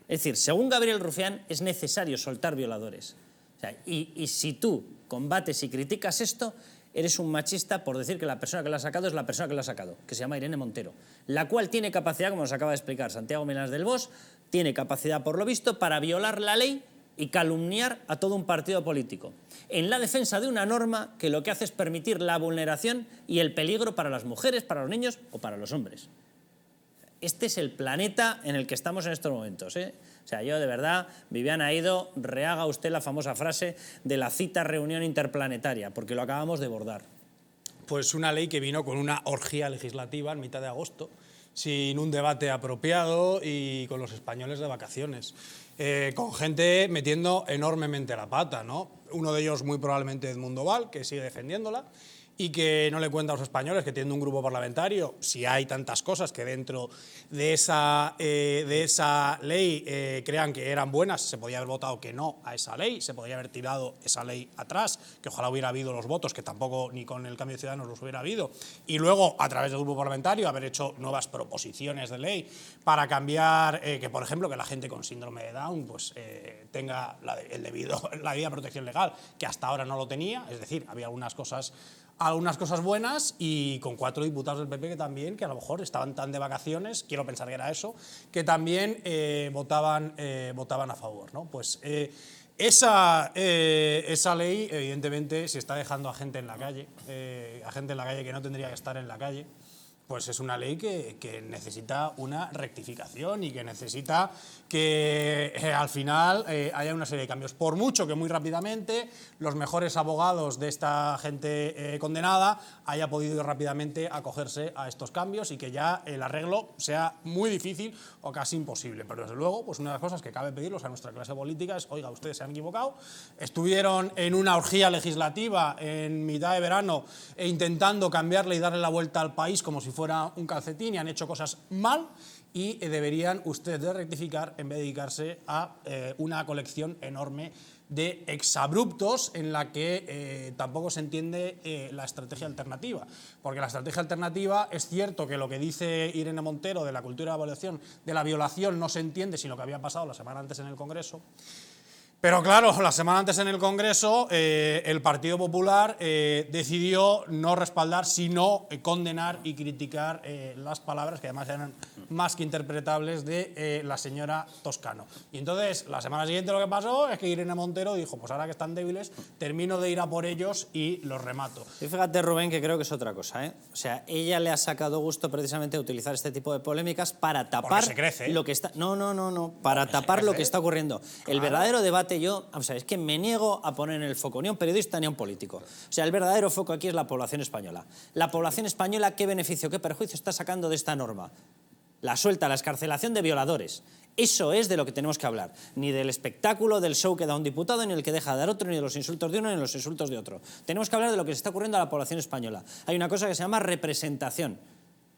Es decir, según Gabriel Rufián es necesario soltar violadores. O sea, y si tú combates y criticas esto, eres un machista por decir que la persona que lo ha sacado es la persona que lo ha sacado, que se llama Irene Montero, la cual tiene capacidad, como nos acaba de explicar Santiago Milans del Bosch, tiene capacidad, por lo visto, para violar la ley y calumniar a todo un partido político, en la defensa de una norma que lo que hace es permitir la vulneración y el peligro para las mujeres, para los niños o para los hombres. Este es el planeta en el que estamos en estos momentos, ¿eh? O sea, yo de verdad, Viviane Aído, rehaga usted la famosa frase de la cita reunión interplanetaria, porque lo acabamos de bordar. Pues una ley que vino con una orgía legislativa en mitad de agosto, sin un debate apropiado y con los españoles de vacaciones, con gente metiendo enormemente la pata, ¿no? Uno de ellos muy probablemente Edmundo Val, que sigue defendiéndola, y que no le cuenta a los españoles que tiene un grupo parlamentario, si hay tantas cosas que dentro de esa ley crean que eran buenas, se podía haber votado que no a esa ley, se podría haber tirado esa ley atrás, que ojalá hubiera habido los votos, que tampoco ni con el Cambio de Ciudadanos los hubiera habido, y luego a través del grupo parlamentario haber hecho nuevas proposiciones de ley para cambiar, que por ejemplo que la gente con síndrome de Down pues tenga la debida protección legal, que hasta ahora no lo tenía, es decir, había algunas cosas buenas, y con 4 diputados del PP que también, que a lo mejor estaban tan de vacaciones, quiero pensar que era eso, que también votaban a favor, ¿no? Pues esa ley evidentemente se está dejando a gente en la calle, que no tendría que estar en la calle. Pues es una ley que necesita una rectificación y que necesita que al final haya una serie de cambios. Por mucho que muy rápidamente los mejores abogados de esta gente condenada haya podido rápidamente acogerse a estos cambios y que ya el arreglo sea muy difícil o casi imposible. Pero desde luego, pues una de las cosas que cabe pedirlos a nuestra clase política es, oiga, ustedes se han equivocado, estuvieron en una orgía legislativa en mitad de verano intentando cambiarle y darle la vuelta al país como si fuera un calcetín, y han hecho cosas mal, y deberían ustedes rectificar en vez de dedicarse a una colección enorme de exabruptos en la que tampoco se entiende la estrategia alternativa. Porque la estrategia alternativa, es cierto que lo que dice Irene Montero de la cultura de la violación no se entiende sin lo que había pasado la semana antes en el Congreso. Pero claro, la semana antes en el Congreso el Partido Popular decidió no respaldar, sino condenar y criticar las palabras, que además eran más que interpretables, de la señora Toscano. Y entonces, la semana siguiente lo que pasó es que Irene Montero dijo, pues ahora que están débiles, termino de ir a por ellos y los remato. Y fíjate, Rubén, que creo que es otra cosa, ¿eh? O sea, ella le ha sacado gusto precisamente a utilizar este tipo de polémicas para tapar se crece, ¿eh? Lo que está... No, para tapar lo que está ocurriendo. Claro. El verdadero debate, vamos a ver, es que me niego a poner en el foco ni a un periodista ni a un político. O sea, el verdadero foco aquí es la población española. La población española, ¿qué beneficio, qué perjuicio está sacando de esta norma? La suelta, la excarcelación de violadores. Eso es de lo que tenemos que hablar. Ni del espectáculo, del show que da un diputado, ni el que deja de dar otro, ni de los insultos de uno, ni de los insultos de otro. Tenemos que hablar de lo que se está ocurriendo a la población española. Hay una cosa que se llama representación.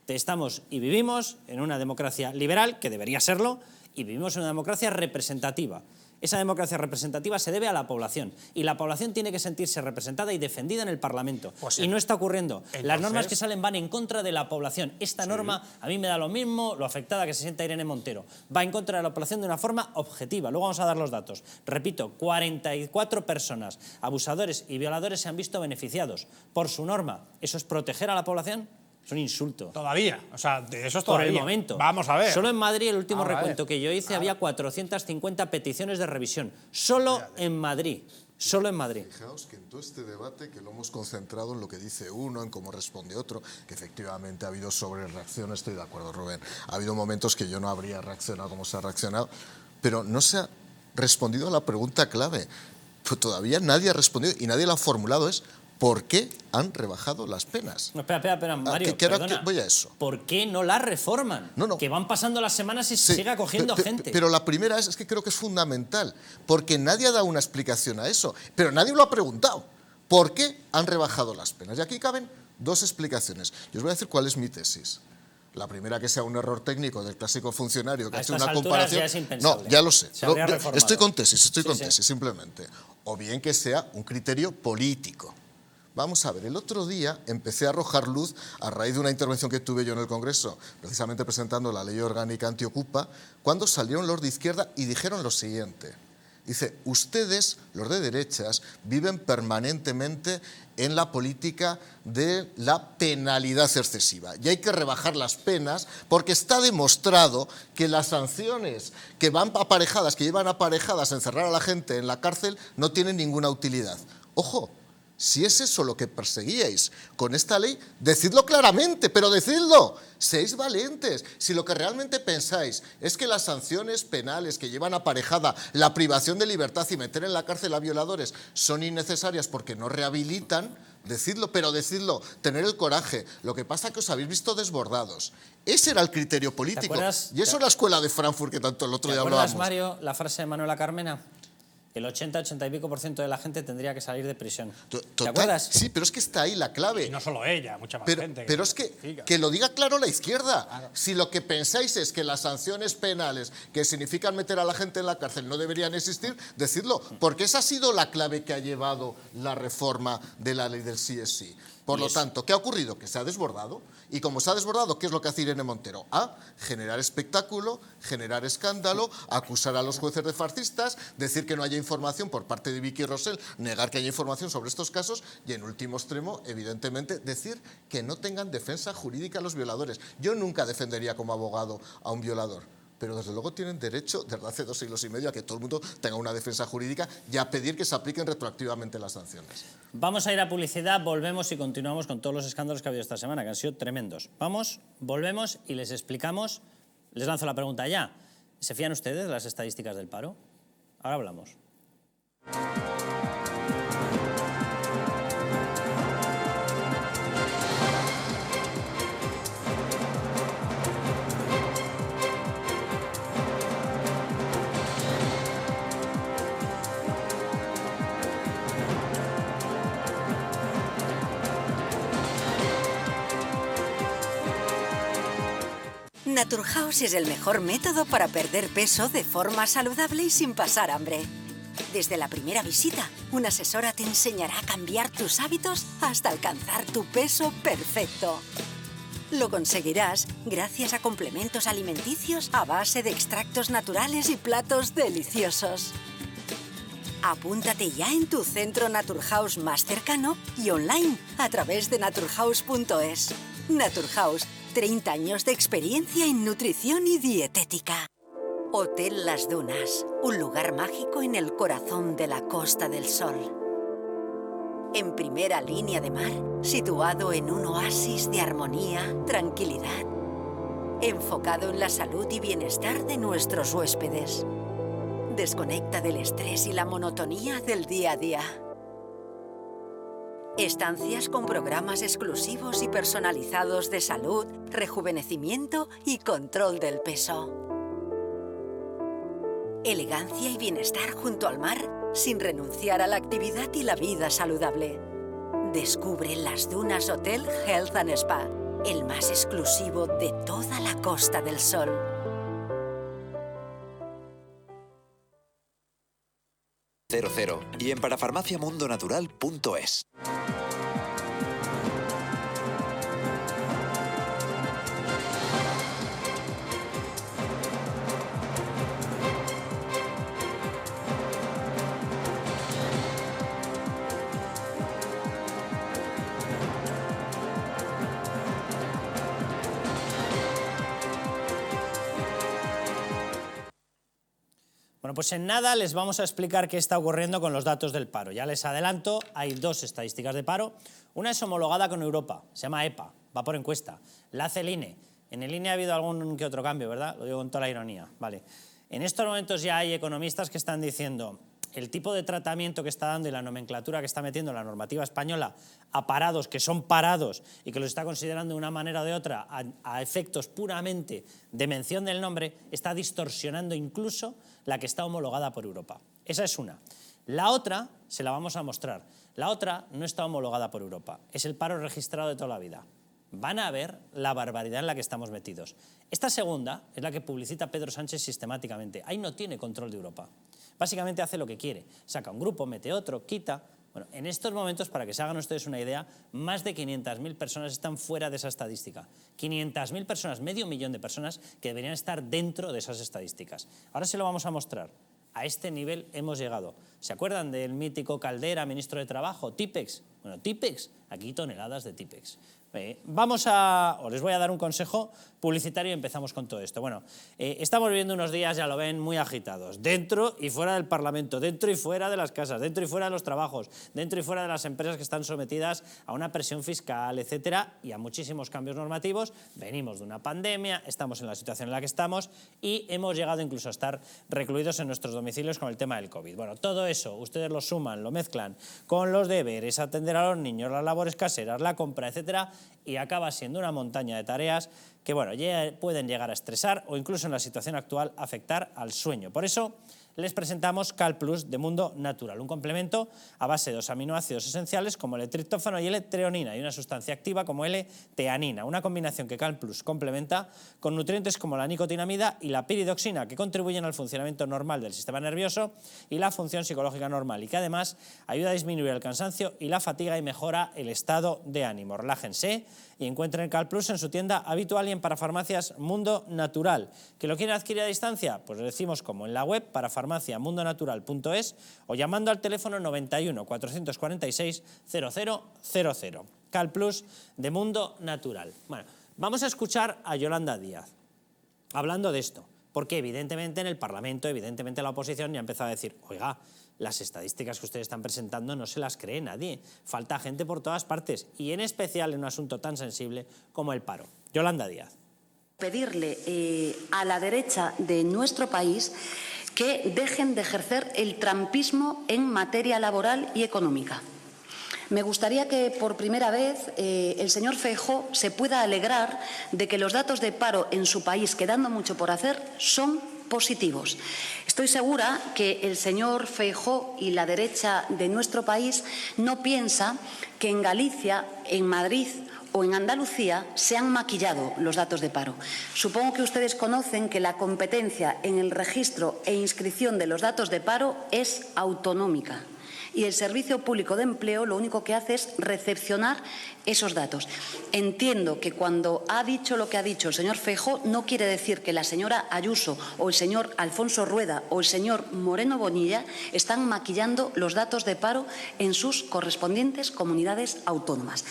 Estamos y vivimos en una democracia liberal, que debería serlo, y vivimos en una democracia representativa. Esa democracia representativa se debe a la población, y la población tiene que sentirse representada y defendida en el Parlamento. Pues sí. Y no está ocurriendo. Entonces, las normas que salen van en contra de la población. Esta norma, a mí me da lo mismo lo afectada que se sienta Irene Montero. Va en contra de la población de una forma objetiva. Luego vamos a dar los datos. Repito, 44 personas, abusadores y violadores, se han visto beneficiados por su norma. ¿Eso es proteger a la población? Es un insulto. Todavía, o sea, de eso es todavía. Por el momento. Vamos a ver. Solo en Madrid, el último recuento que yo hice, había 450 peticiones de revisión. Solo en Madrid. Solo en Madrid. Fijaos que en todo este debate, que lo hemos concentrado en lo que dice uno, en cómo responde otro, que efectivamente ha habido sobrereacción, estoy de acuerdo, Rubén. Ha habido momentos que yo no habría reaccionado como se ha reaccionado, pero no se ha respondido a la pregunta clave. Pues todavía nadie ha respondido y nadie la ha formulado, es ¿por qué han rebajado las penas? No, espera, Mario, perdona. Voy a eso. ¿Por qué no la reforman? No. Que van pasando las semanas y se sigue acogiendo gente. Pero la primera es que creo que es fundamental, porque nadie ha dado una explicación a eso, pero nadie lo ha preguntado. ¿Por qué han rebajado las penas? Y aquí caben dos explicaciones. Yo os voy a decir cuál es mi tesis. La primera que sea un error técnico del clásico funcionario que A ha hecho estas una alturas comparación. ya es impensable. No, ya lo sé. Se habría Pero reformado. estoy con tesis, Sí. simplemente. O bien que sea un criterio político. Vamos a ver, el otro día empecé a arrojar luz a raíz de una intervención que tuve yo en el Congreso, precisamente presentando la ley orgánica antiocupa, cuando salieron los de izquierda y dijeron lo siguiente. Dice, ustedes, los de derechas, viven permanentemente en la política de la penalidad excesiva. Y hay que rebajar las penas porque está demostrado que las sanciones que van aparejadas, que llevan aparejadas a encerrar a la gente en la cárcel, no tienen ninguna utilidad. Ojo. Si es eso lo que perseguíais con esta ley, decidlo claramente, pero decidlo. Seáis valientes. Si lo que realmente pensáis es que las sanciones penales que llevan aparejada la privación de libertad y meter en la cárcel a violadores son innecesarias porque no rehabilitan, decidlo, pero decidlo, tener el coraje. Lo que pasa es que os habéis visto desbordados. Ese era el criterio político. Y eso es la escuela de Frankfurt que tanto el otro día hablábamos. ¿Te acuerdas, Mario, la frase de Manuela Carmena? El 80 y pico % de la gente tendría que salir de prisión. ¿Te acuerdas? Sí, pero es que está ahí la clave. Y no solo ella, mucha más gente. Pero es que lo diga claro la izquierda. Claro. Si lo que pensáis es que las sanciones penales que significan meter a la gente en la cárcel no deberían existir, decidlo. Porque esa ha sido la clave que ha llevado la reforma de la ley del sí es sí. Por lo tanto, ¿qué ha ocurrido? Que se ha desbordado. Y como se ha desbordado, ¿qué es lo que hace Irene Montero? Generar espectáculo, generar escándalo, acusar a los jueces de fascistas, decir que no haya información por parte de Vicky Rosell, negar que haya información sobre estos casos y, en último extremo, evidentemente, decir que no tengan defensa jurídica los violadores. Yo nunca defendería como abogado a un violador. Pero desde luego tienen derecho, desde hace 2 siglos y medio, a que todo el mundo tenga una defensa jurídica y a pedir que se apliquen retroactivamente las sanciones. Vamos a ir a publicidad, volvemos y continuamos con todos los escándalos que ha habido esta semana, que han sido tremendos. Vamos, volvemos y les explicamos, les lanzo la pregunta ya. ¿Se fían ustedes de las estadísticas del paro? Ahora hablamos. Naturhaus es el mejor método para perder peso de forma saludable y sin pasar hambre. Desde la primera visita, una asesora te enseñará a cambiar tus hábitos hasta alcanzar tu peso perfecto. Lo conseguirás gracias a complementos alimenticios a base de extractos naturales y platos deliciosos. Apúntate ya en tu centro Naturhaus más cercano y online a través de naturhaus.es. Naturhaus, 30 años de experiencia en nutrición y dietética. Hotel Las Dunas, un lugar mágico en el corazón de la Costa del Sol. En primera línea de mar, situado en un oasis de armonía, tranquilidad, enfocado en la salud y bienestar de nuestros huéspedes. Desconecta del estrés y la monotonía del día a día. Estancias con programas exclusivos y personalizados de salud, rejuvenecimiento y control del peso. Elegancia y bienestar junto al mar, sin renunciar a la actividad y la vida saludable. Descubre Las Dunas Hotel Health and Spa, el más exclusivo de toda la Costa del Sol. Y en parafarmaciamundonatural.es. Bueno, pues en nada les vamos a explicar qué está ocurriendo con los datos del paro. Ya les adelanto, hay 2 estadísticas de paro. Una es homologada con Europa, se llama EPA, va por encuesta. La hace el INE. En el INE ha habido algún que otro cambio, ¿verdad? Lo digo con toda la ironía. Vale. En estos momentos ya hay economistas que están diciendo el tipo de tratamiento que está dando y la nomenclatura que está metiendo la normativa española a parados, que son parados y que los está considerando de una manera o de otra a efectos puramente de mención del nombre, está distorsionando incluso la que está homologada por Europa. Esa es una. La otra se la vamos a mostrar. La otra no está homologada por Europa. Es el paro registrado de toda la vida. van a ver la barbaridad en la que estamos metidos. Esta segunda es la que publicita Pedro Sánchez sistemáticamente. Ahí no tiene control de Europa. Básicamente hace lo que quiere. Saca un grupo, mete otro, quita. Bueno, en estos momentos, para que se hagan ustedes una idea, más de 500.000 personas están fuera de esa estadística. 500.000 personas, medio millón de personas que deberían estar dentro de esas estadísticas. Ahora se lo vamos a mostrar. A este nivel hemos llegado. ¿Se acuerdan del mítico Caldera, ministro de Trabajo, Tipex? Bueno, Tipex, aquí toneladas de Tipex. Os les voy a dar un consejo publicitario y empezamos con todo esto. Bueno, estamos viviendo unos días, ya lo ven, muy agitados, dentro y fuera del Parlamento, dentro y fuera de las casas, dentro y fuera de los trabajos, dentro y fuera de las empresas que están sometidas a una presión fiscal, etcétera, y a muchísimos cambios normativos. Venimos de una pandemia, estamos en la situación en la que estamos y hemos llegado incluso a estar recluidos en nuestros domicilios con el tema del COVID. Bueno, todo eso ustedes lo suman, lo mezclan con los deberes, atender a los niños, las labores caseras, la compra, etcétera, y acaba siendo una montaña de tareas que, bueno, pueden llegar a estresar o incluso en la situación actual afectar al sueño. Por eso les presentamos CalPlus de Mundo Natural, un complemento a base de 2 aminoácidos esenciales como el triptófano y L-treonina y una sustancia activa como L-teanina, una combinación que CalPlus complementa con nutrientes como la nicotinamida y la piridoxina que contribuyen al funcionamiento normal del sistema nervioso y la función psicológica normal y que además ayuda a disminuir el cansancio y la fatiga y mejora el estado de ánimo. Relájense y encuentren CalPlus en su tienda habitual y en Parafarmacias Mundo Natural. ¿Que lo quieren adquirir a distancia? Pues lo decimos como en la web parafarmaciamundonatural.es o llamando al teléfono 91 446 0000. CalPlus de Mundo Natural. Bueno, vamos a escuchar a Yolanda Díaz hablando de esto, porque evidentemente en el Parlamento, evidentemente la oposición ya ha empezado a decir, oiga, las estadísticas que ustedes están presentando no se las cree nadie, falta gente por todas partes y en especial en un asunto tan sensible como el paro. Yolanda Díaz. Pedirle a la derecha de nuestro país que dejen de ejercer el trampismo en materia laboral y económica. Me gustaría que por primera vez el señor Feijóo se pueda alegrar de que los datos de paro en su país, quedando mucho por hacer, son positivos. Estoy segura que el señor Feijóo y la derecha de nuestro país no piensa que en Galicia, en Madrid o en Andalucía se han maquillado los datos de paro. Supongo que ustedes conocen que la competencia en el registro e inscripción de los datos de paro es autonómica y el Servicio Público de Empleo lo único que hace es recepcionar esos datos. Entiendo que cuando ha dicho lo que ha dicho el señor Feijóo no quiere decir que la señora Ayuso o el señor Alfonso Rueda o el señor Moreno Bonilla están maquillando los datos de paro en sus correspondientes comunidades autónomas.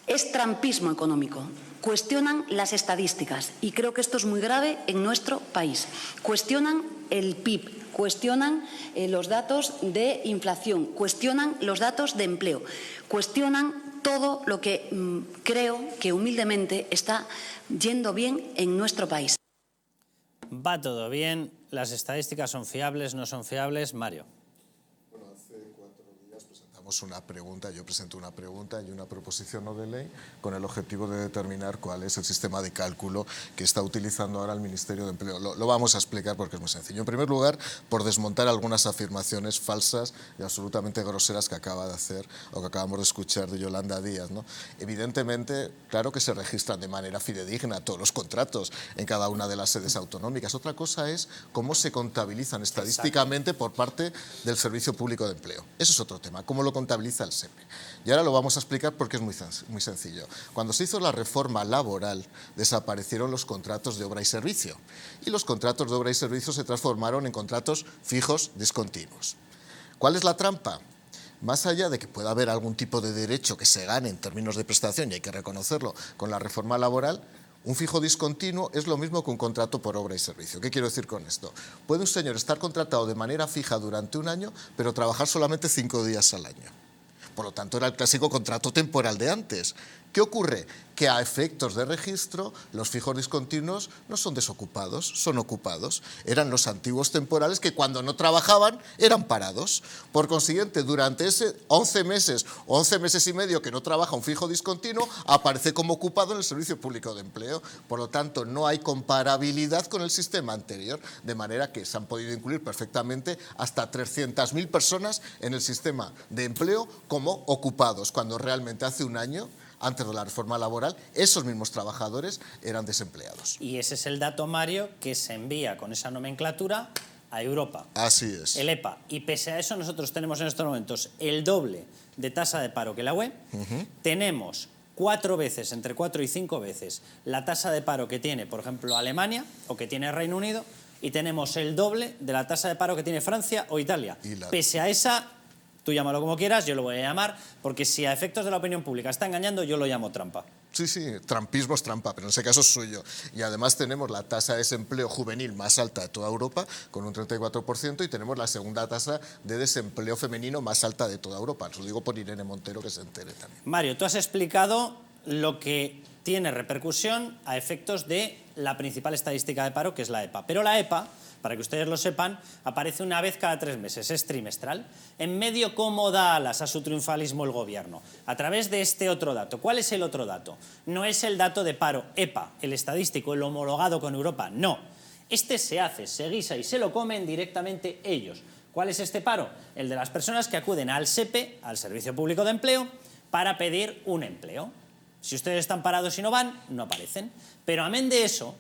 Es trampismo económico. Cuestionan las estadísticas y creo que esto es muy grave en nuestro país. Cuestionan el PIB, cuestionan los datos de inflación, cuestionan los datos de empleo, cuestionan todo lo que creo que humildemente está yendo bien en nuestro país. Va todo bien, las estadísticas son fiables, no son fiables. Mario. Una pregunta, yo presento una pregunta y una proposición no de ley con el objetivo de determinar cuál es el sistema de cálculo que está utilizando ahora el Ministerio de Empleo. Lo vamos a explicar porque es muy sencillo. En primer lugar, por desmontar algunas afirmaciones falsas y absolutamente groseras que acaba de hacer o que acabamos de escuchar de Yolanda Díaz, ¿no? Evidentemente, claro que se registran de manera fidedigna todos los contratos en cada una de las sedes autonómicas. Otra cosa es cómo se contabilizan estadísticamente por parte del Servicio Público de Empleo. Eso es otro tema, cómo lo contabiliza el SEPE. Y ahora lo vamos a explicar porque es muy sencillo. Cuando se hizo la reforma laboral, desaparecieron los contratos de obra y servicio. Y los contratos de obra y servicio se transformaron en contratos fijos discontinuos. ¿Cuál es la trampa? Más allá de que pueda haber algún tipo de derecho que se gane en términos de prestación, y hay que reconocerlo con la reforma laboral, un fijo discontinuo es lo mismo que un contrato por obra y servicio. ¿Qué quiero decir con esto? Puede un señor estar contratado de manera fija durante un año, pero trabajar solamente 5 días al año. Por lo tanto, era el clásico contrato temporal de antes. ¿Qué ocurre? Que a efectos de registro, los fijos discontinuos no son desocupados, son ocupados. Eran los antiguos temporales que cuando no trabajaban eran parados. Por consiguiente, durante ese 11 meses o 11 meses y medio que no trabaja un fijo discontinuo, aparece como ocupado en el Servicio Público de Empleo. Por lo tanto, no hay comparabilidad con el sistema anterior, de manera que se han podido incluir perfectamente hasta 300.000 personas en el sistema de empleo como ocupados, cuando realmente hace un año antes de la reforma laboral, esos mismos trabajadores eran desempleados. Y ese es el dato, Mario, que se envía con esa nomenclatura a Europa. Así es. El EPA. Y pese a eso, nosotros tenemos en estos momentos el doble de tasa de paro que la UE. Tenemos 4 veces, entre 4 y 5 veces, la tasa de paro que tiene, por ejemplo, Alemania o que tiene Reino Unido, y tenemos el doble de la tasa de paro que tiene Francia o Italia. Pese a esa, tú llámalo como quieras, yo lo voy a llamar, porque si a efectos de la opinión pública está engañando, yo lo llamo trampa. Sí, sí, trampismo es trampa, pero en ese caso es suyo. Y además tenemos la tasa de desempleo juvenil más alta de toda Europa, con un 34%, y tenemos la segunda tasa de desempleo femenino más alta de toda Europa. Os lo digo por Irene Montero, que se entere también. Mario, tú has explicado lo que tiene repercusión a efectos de la principal estadística de paro, que es la EPA. Pero la EPA, para que ustedes lo sepan, aparece una vez cada 3 meses, es trimestral. En medio, ¿cómo da alas a su triunfalismo el gobierno? A través de este otro dato. ¿Cuál es el otro dato? No es el dato de paro EPA, el estadístico, el homologado con Europa, no. Este se hace, se guisa y se lo comen directamente ellos. ¿Cuál es este paro? El de las personas que acuden al SEPE, al Servicio Público de Empleo, para pedir un empleo. Si ustedes están parados y no van, no aparecen. Pero amén de eso,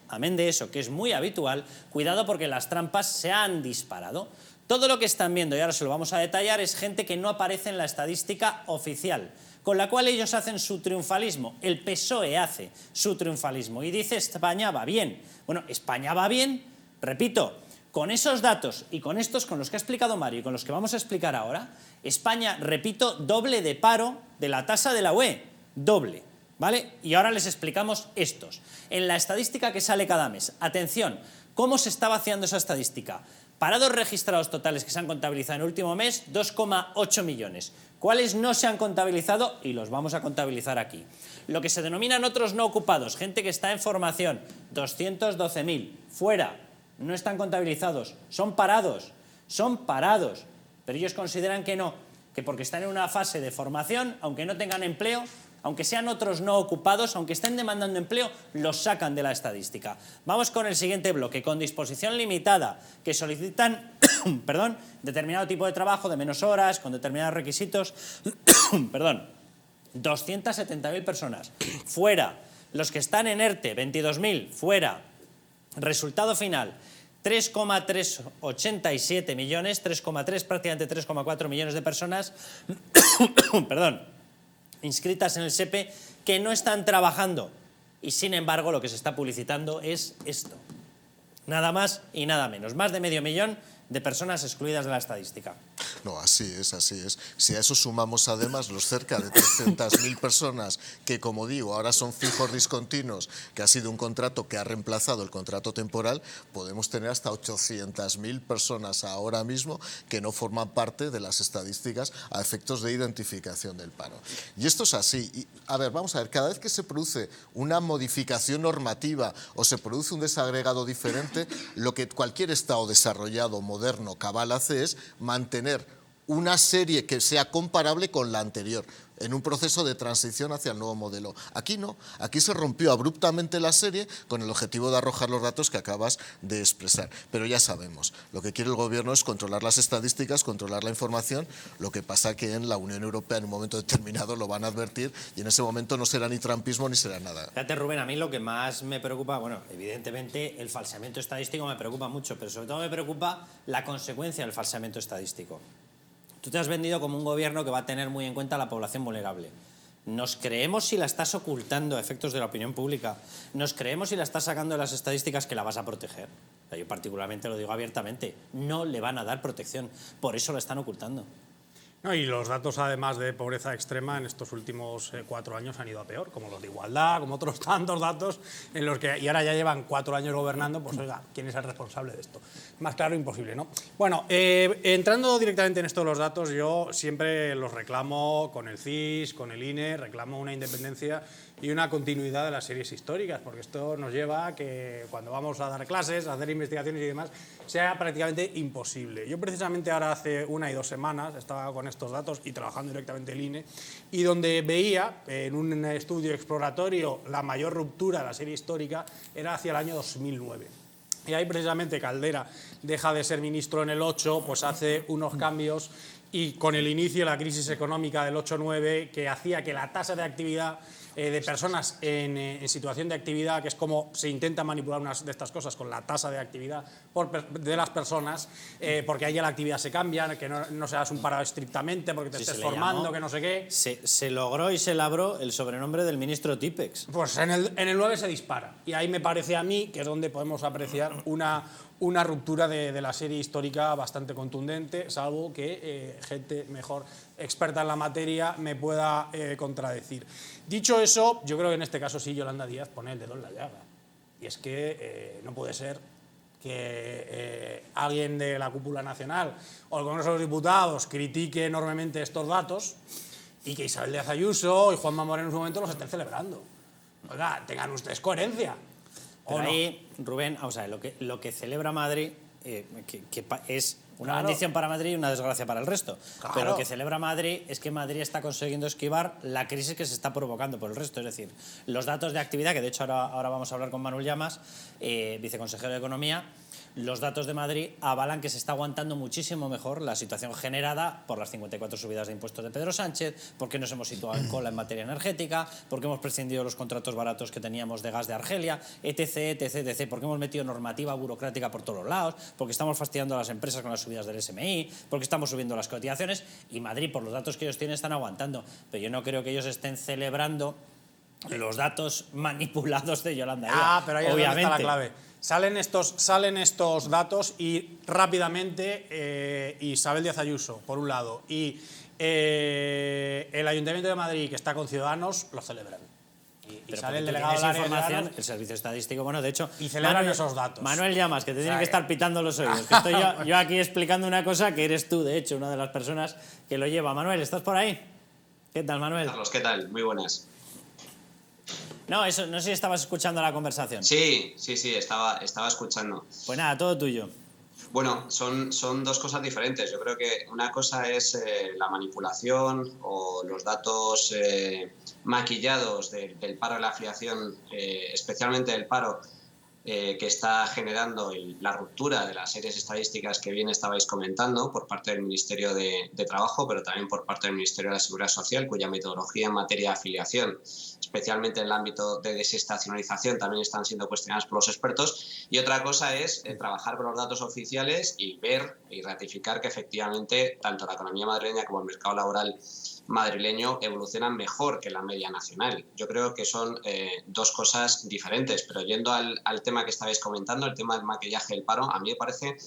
que es muy habitual, cuidado porque las trampas se han disparado. Todo lo que están viendo, y ahora se lo vamos a detallar, es gente que no aparece en la estadística oficial, con la cual ellos hacen su triunfalismo. El PSOE hace su triunfalismo y dice España va bien. Bueno, España va bien, repito, con esos datos y con estos, con los que ha explicado Mario y con los que vamos a explicar ahora, España, repito, doble de paro de la tasa de la UE, doble. ¿Vale? Y ahora les explicamos estos. En la estadística que sale cada mes, atención, ¿cómo se está vaciando esa estadística? Parados registrados totales que se han contabilizado en el último mes, 2,8 millones. ¿Cuáles no se han contabilizado? Y los vamos a contabilizar aquí. Lo que se denominan otros no ocupados, gente que está en formación, 212.000. Fuera, no están contabilizados, son parados. Pero ellos consideran que no, que porque están en una fase de formación, aunque no tengan empleo, aunque sean otros no ocupados, aunque estén demandando empleo, los sacan de la estadística. Vamos con el siguiente bloque, con disposición limitada, que solicitan perdón, determinado tipo de trabajo, de menos horas, con determinados requisitos. Perdón, 270.000 personas. Fuera. Los que están en ERTE, 22.000. Fuera. Resultado final, 3,387 millones, 3,3, prácticamente 3,4 millones de personas. Perdón. Inscritas en el SEPE que no están trabajando y sin embargo lo que se está publicitando es esto, nada más y nada menos, más de 500.000 de personas excluidas de la estadística. No, así es, así es. Si a eso sumamos además los cerca de 300.000 personas que, como digo, ahora son fijos discontinuos, que ha sido un contrato que ha reemplazado el contrato temporal, podemos tener hasta 800.000 personas ahora mismo que no forman parte de las estadísticas a efectos de identificación del paro. Y esto es así. Y, a ver, vamos a ver, cada vez que se produce una modificación normativa o se produce un desagregado diferente, lo que cualquier Estado desarrollado, moderno, cabal hace es mantener una serie que sea comparable con la anterior, en un proceso de transición hacia el nuevo modelo. Aquí no, aquí se rompió abruptamente la serie con el objetivo de arrojar los datos que acabas de expresar. Pero ya sabemos, lo que quiere el gobierno es controlar las estadísticas, controlar la información, lo que pasa que en la Unión Europea en un momento determinado lo van a advertir y en ese momento no será ni trampismo ni será nada. Fíjate, Rubén, a mí lo que más me preocupa, bueno, evidentemente el falseamiento estadístico me preocupa mucho, pero sobre todo me preocupa la consecuencia del falseamiento estadístico. Tú te has vendido como un gobierno que va a tener muy en cuenta a la población vulnerable. ¿Nos creemos si la estás ocultando a efectos de la opinión pública? ¿Nos creemos si la estás sacando de las estadísticas que la vas a proteger? Yo particularmente lo digo abiertamente. No le van a dar protección. Por eso la están ocultando. No, y los datos, además de pobreza extrema, en estos últimos 4 años han ido a peor, como los de igualdad, como otros tantos datos en los que, y ahora ya llevan 4 años gobernando, pues oiga, ¿quién es el responsable de esto? Más claro, imposible, ¿no? Bueno, entrando directamente en esto de los datos, yo siempre los reclamo con el CIS, con el INE, reclamo una independencia y una continuidad de las series históricas, porque esto nos lleva a que cuando vamos a dar clases, a hacer investigaciones y demás, sea prácticamente imposible. Yo precisamente ahora hace 1 y 2 semanas estaba con estos datos y trabajando directamente el INE, y donde veía en un estudio exploratorio la mayor ruptura de la serie histórica era hacia el año 2009. Y ahí precisamente Caldera deja de ser ministro en el 8, pues hace unos cambios y con el inicio de la crisis económica del 8-9, que hacía que la tasa de actividad de personas en situación de actividad, que es como se intenta manipular unas de estas cosas con la tasa de actividad de las personas, porque ahí ya la actividad se cambia, que no seas un parado estrictamente, porque te estés formando, que no sé qué. Se logró y se labró el sobrenombre del ministro Típex. Pues en el 9 se dispara, y ahí me parece a mí que es donde podemos apreciar una ruptura de la serie histórica bastante contundente, salvo que gente mejor experta en la materia me pueda contradecir. Dicho eso, yo creo que en este caso sí Yolanda Díaz pone el dedo en la llaga. Y es que no puede ser que alguien de la cúpula nacional o el Congreso de los Diputados critique enormemente estos datos y que Isabel Díaz Ayuso y Juanma Moreno en su momento los estén celebrando. Oiga, tengan ustedes coherencia. Pero ahí, Rubén, o sea, lo que celebra Madrid que es una bendición para Madrid y una desgracia para el resto. Claro. Pero lo que celebra Madrid es que Madrid está consiguiendo esquivar la crisis que se está provocando por el resto. Es decir, los datos de actividad, que de hecho ahora vamos a hablar con Manuel Llamas, viceconsejero de Economía, los datos de Madrid avalan que se está aguantando muchísimo mejor la situación generada por las 54 subidas de impuestos de Pedro Sánchez, porque nos hemos situado en cola en materia energética, porque hemos prescindido de los contratos baratos que teníamos de gas de Argelia, etc, etc, etc, porque hemos metido normativa burocrática por todos los lados, porque estamos fastidiando a las empresas con las subidas del SMI, porque estamos subiendo las cotizaciones, y Madrid, por los datos que ellos tienen, están aguantando. Pero yo no creo que ellos estén celebrando los datos manipulados de Yolanda Díaz. Pero ahí obviamente está la clave. Salen estos datos y rápidamente Isabel Díaz Ayuso, por un lado, y el Ayuntamiento de Madrid, que está con Ciudadanos, lo celebran. Y sale el delegado de información, el servicio estadístico, bueno, de hecho... Y celebran esos datos. Manuel Llamas, que te tienen que estar pitando los oídos. Que estoy yo aquí explicando una cosa que eres tú, de hecho, una de las personas que lo lleva. Manuel, ¿estás por ahí? ¿Qué tal, Manuel? Carlos, ¿qué tal? Muy buenas. No, eso, no sé si estabas escuchando la conversación. Sí, estaba escuchando. Pues nada, todo tuyo. Bueno, son dos cosas diferentes. Yo creo que una cosa es la manipulación o los datos maquillados del paro de la afiliación, especialmente del paro que está generando la ruptura de las series estadísticas que bien estabais comentando por parte del Ministerio de Trabajo, pero también por parte del Ministerio de la Seguridad Social, cuya metodología en materia de afiliación, especialmente en el ámbito de desestacionalización, también están siendo cuestionadas por los expertos. Y otra cosa es trabajar con los datos oficiales y ver y ratificar que efectivamente tanto la economía madrileña como el mercado laboral madrileño evolucionan mejor que la media nacional. Yo creo que son dos cosas diferentes, pero yendo al tema que estabais comentando, el tema del maquillaje del paro, a mí me parece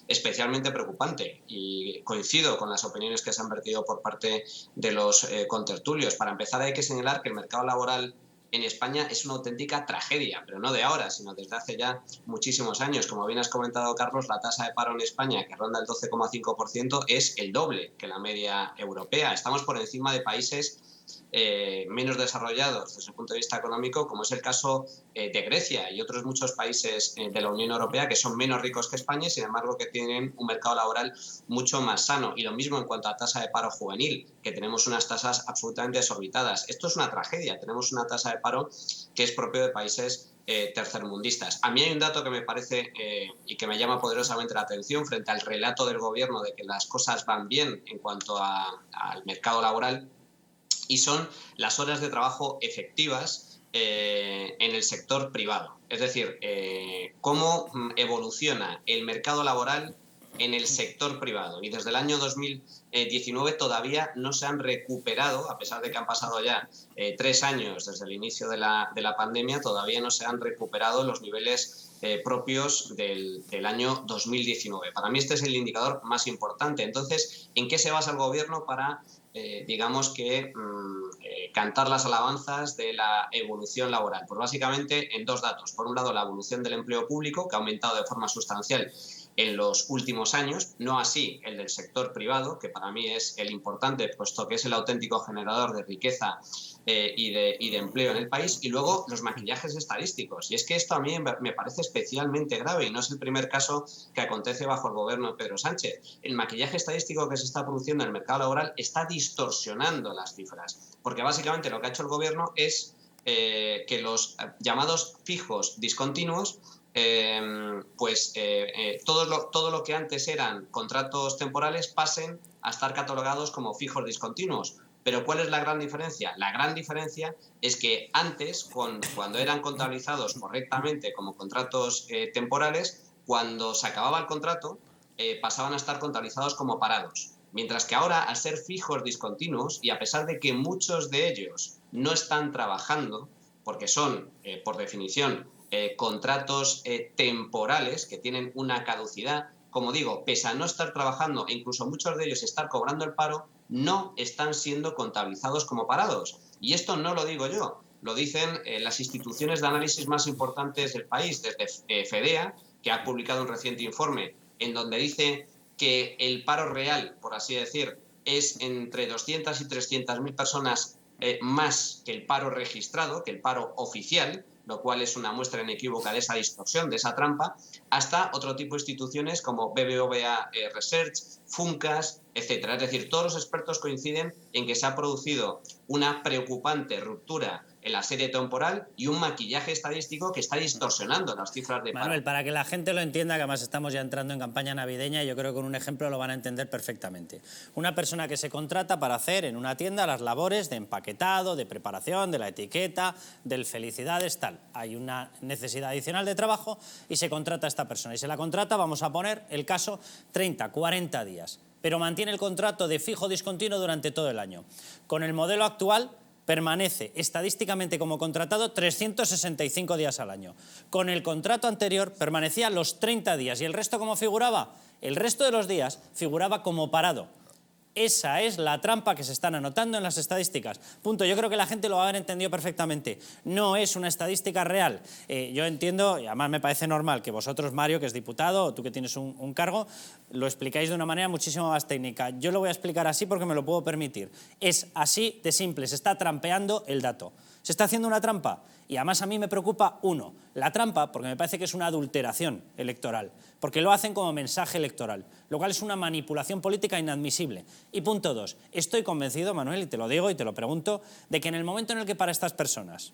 especialmente preocupante y coincido con las opiniones que se han vertido por parte de los contertulios. Para empezar, hay que señalar que el mercado laboral en España es una auténtica tragedia, pero no de ahora, sino desde hace ya muchísimos años. Como bien has comentado, Carlos, la tasa de paro en España, que ronda el 12,5%, es el doble que la media europea. Estamos por encima de países menos desarrollados desde el punto de vista económico, como es el caso de Grecia y otros muchos países de la Unión Europea que son menos ricos que España y sin embargo que tienen un mercado laboral mucho más sano. Y lo mismo en cuanto a tasa de paro juvenil, que tenemos unas tasas absolutamente desorbitadas. Esto es una tragedia. Tenemos una tasa de paro que es propio de países tercermundistas. A mí hay un dato que me parece y que me llama poderosamente la atención frente al relato del gobierno de que las cosas van bien en cuanto al mercado laboral, y son las horas de trabajo efectivas en el sector privado. Es decir, cómo evoluciona el mercado laboral en el sector privado. Y desde el año 2019 todavía no se han recuperado, a pesar de que han pasado ya 3 años desde el inicio de la pandemia, todavía no se han recuperado los niveles propios del año 2019. Para mí este es el indicador más importante. Entonces, ¿en qué se basa el gobierno para cantar las alabanzas de la evolución laboral? Pues básicamente en dos datos. Por un lado, la evolución del empleo público, que ha aumentado de forma sustancial en los últimos años, no así el del sector privado, que para mí es el importante, puesto que es el auténtico generador de riqueza y de empleo en el país, y luego los maquillajes estadísticos. Y es que esto a mí me parece especialmente grave y no es el primer caso que acontece bajo el gobierno de Pedro Sánchez. El maquillaje estadístico que se está produciendo en el mercado laboral está distorsionando las cifras, porque básicamente lo que ha hecho el gobierno es que los llamados fijos discontinuos, todo lo que antes eran contratos temporales pasen a estar catalogados como fijos discontinuos. Pero ¿cuál es la gran diferencia? La gran diferencia es que antes, cuando eran contabilizados correctamente como contratos temporales, cuando se acababa el contrato, pasaban a estar contabilizados como parados. Mientras que ahora, al ser fijos discontinuos, y a pesar de que muchos de ellos no están trabajando, porque son, por definición, contratos temporales que tienen una caducidad, como digo, pese a no estar trabajando e incluso muchos de ellos estar cobrando el paro, no están siendo contabilizados como parados. Y esto no lo digo yo, lo dicen las instituciones de análisis más importantes del país, desde FEDEA, que ha publicado un reciente informe en donde dice que el paro real, por así decir, es entre 200 y 300.000 personas más que el paro registrado, que el paro oficial, lo cual es una muestra inequívoca de esa distorsión, de esa trampa, hasta otro tipo de instituciones como BBVA Research, Funcas, etcétera. Es decir, todos los expertos coinciden en que se ha producido una preocupante ruptura en la serie temporal y un maquillaje estadístico que está distorsionando las cifras de paro. Manuel, para que la gente lo entienda, que además estamos ya entrando en campaña navideña, yo creo que con un ejemplo lo van a entender perfectamente. Una persona que se contrata para hacer en una tienda las labores de empaquetado, de preparación, de la etiqueta, del felicidades, tal. Hay una necesidad adicional de trabajo y se contrata a esta persona. Y se la contrata, vamos a poner el caso, 30, 40 días. Pero mantiene el contrato de fijo discontinuo durante todo el año. Con el modelo actual permanece estadísticamente como contratado 365 días al año. Con el contrato anterior permanecía los 30 días. ¿Y el resto cómo figuraba? El resto de los días figuraba como parado. Esa es la trampa que se están anotando en las estadísticas. Punto. Yo creo que la gente lo va a haber entendido perfectamente. No es una estadística real. Yo entiendo, y además me parece normal, que vosotros, Mario, que es diputado, o tú que tienes un cargo, lo explicáis de una manera muchísimo más técnica. Yo lo voy a explicar así porque me lo puedo permitir. Es así de simple, se está trampeando el dato. Se está haciendo una trampa. Y además a mí me preocupa, uno, la trampa, porque me parece que es una adulteración electoral, porque lo hacen como mensaje electoral, lo cual es una manipulación política inadmisible. Y punto dos, estoy convencido, Manuel, y te lo digo y te lo pregunto, de que en el momento en el que para estas personas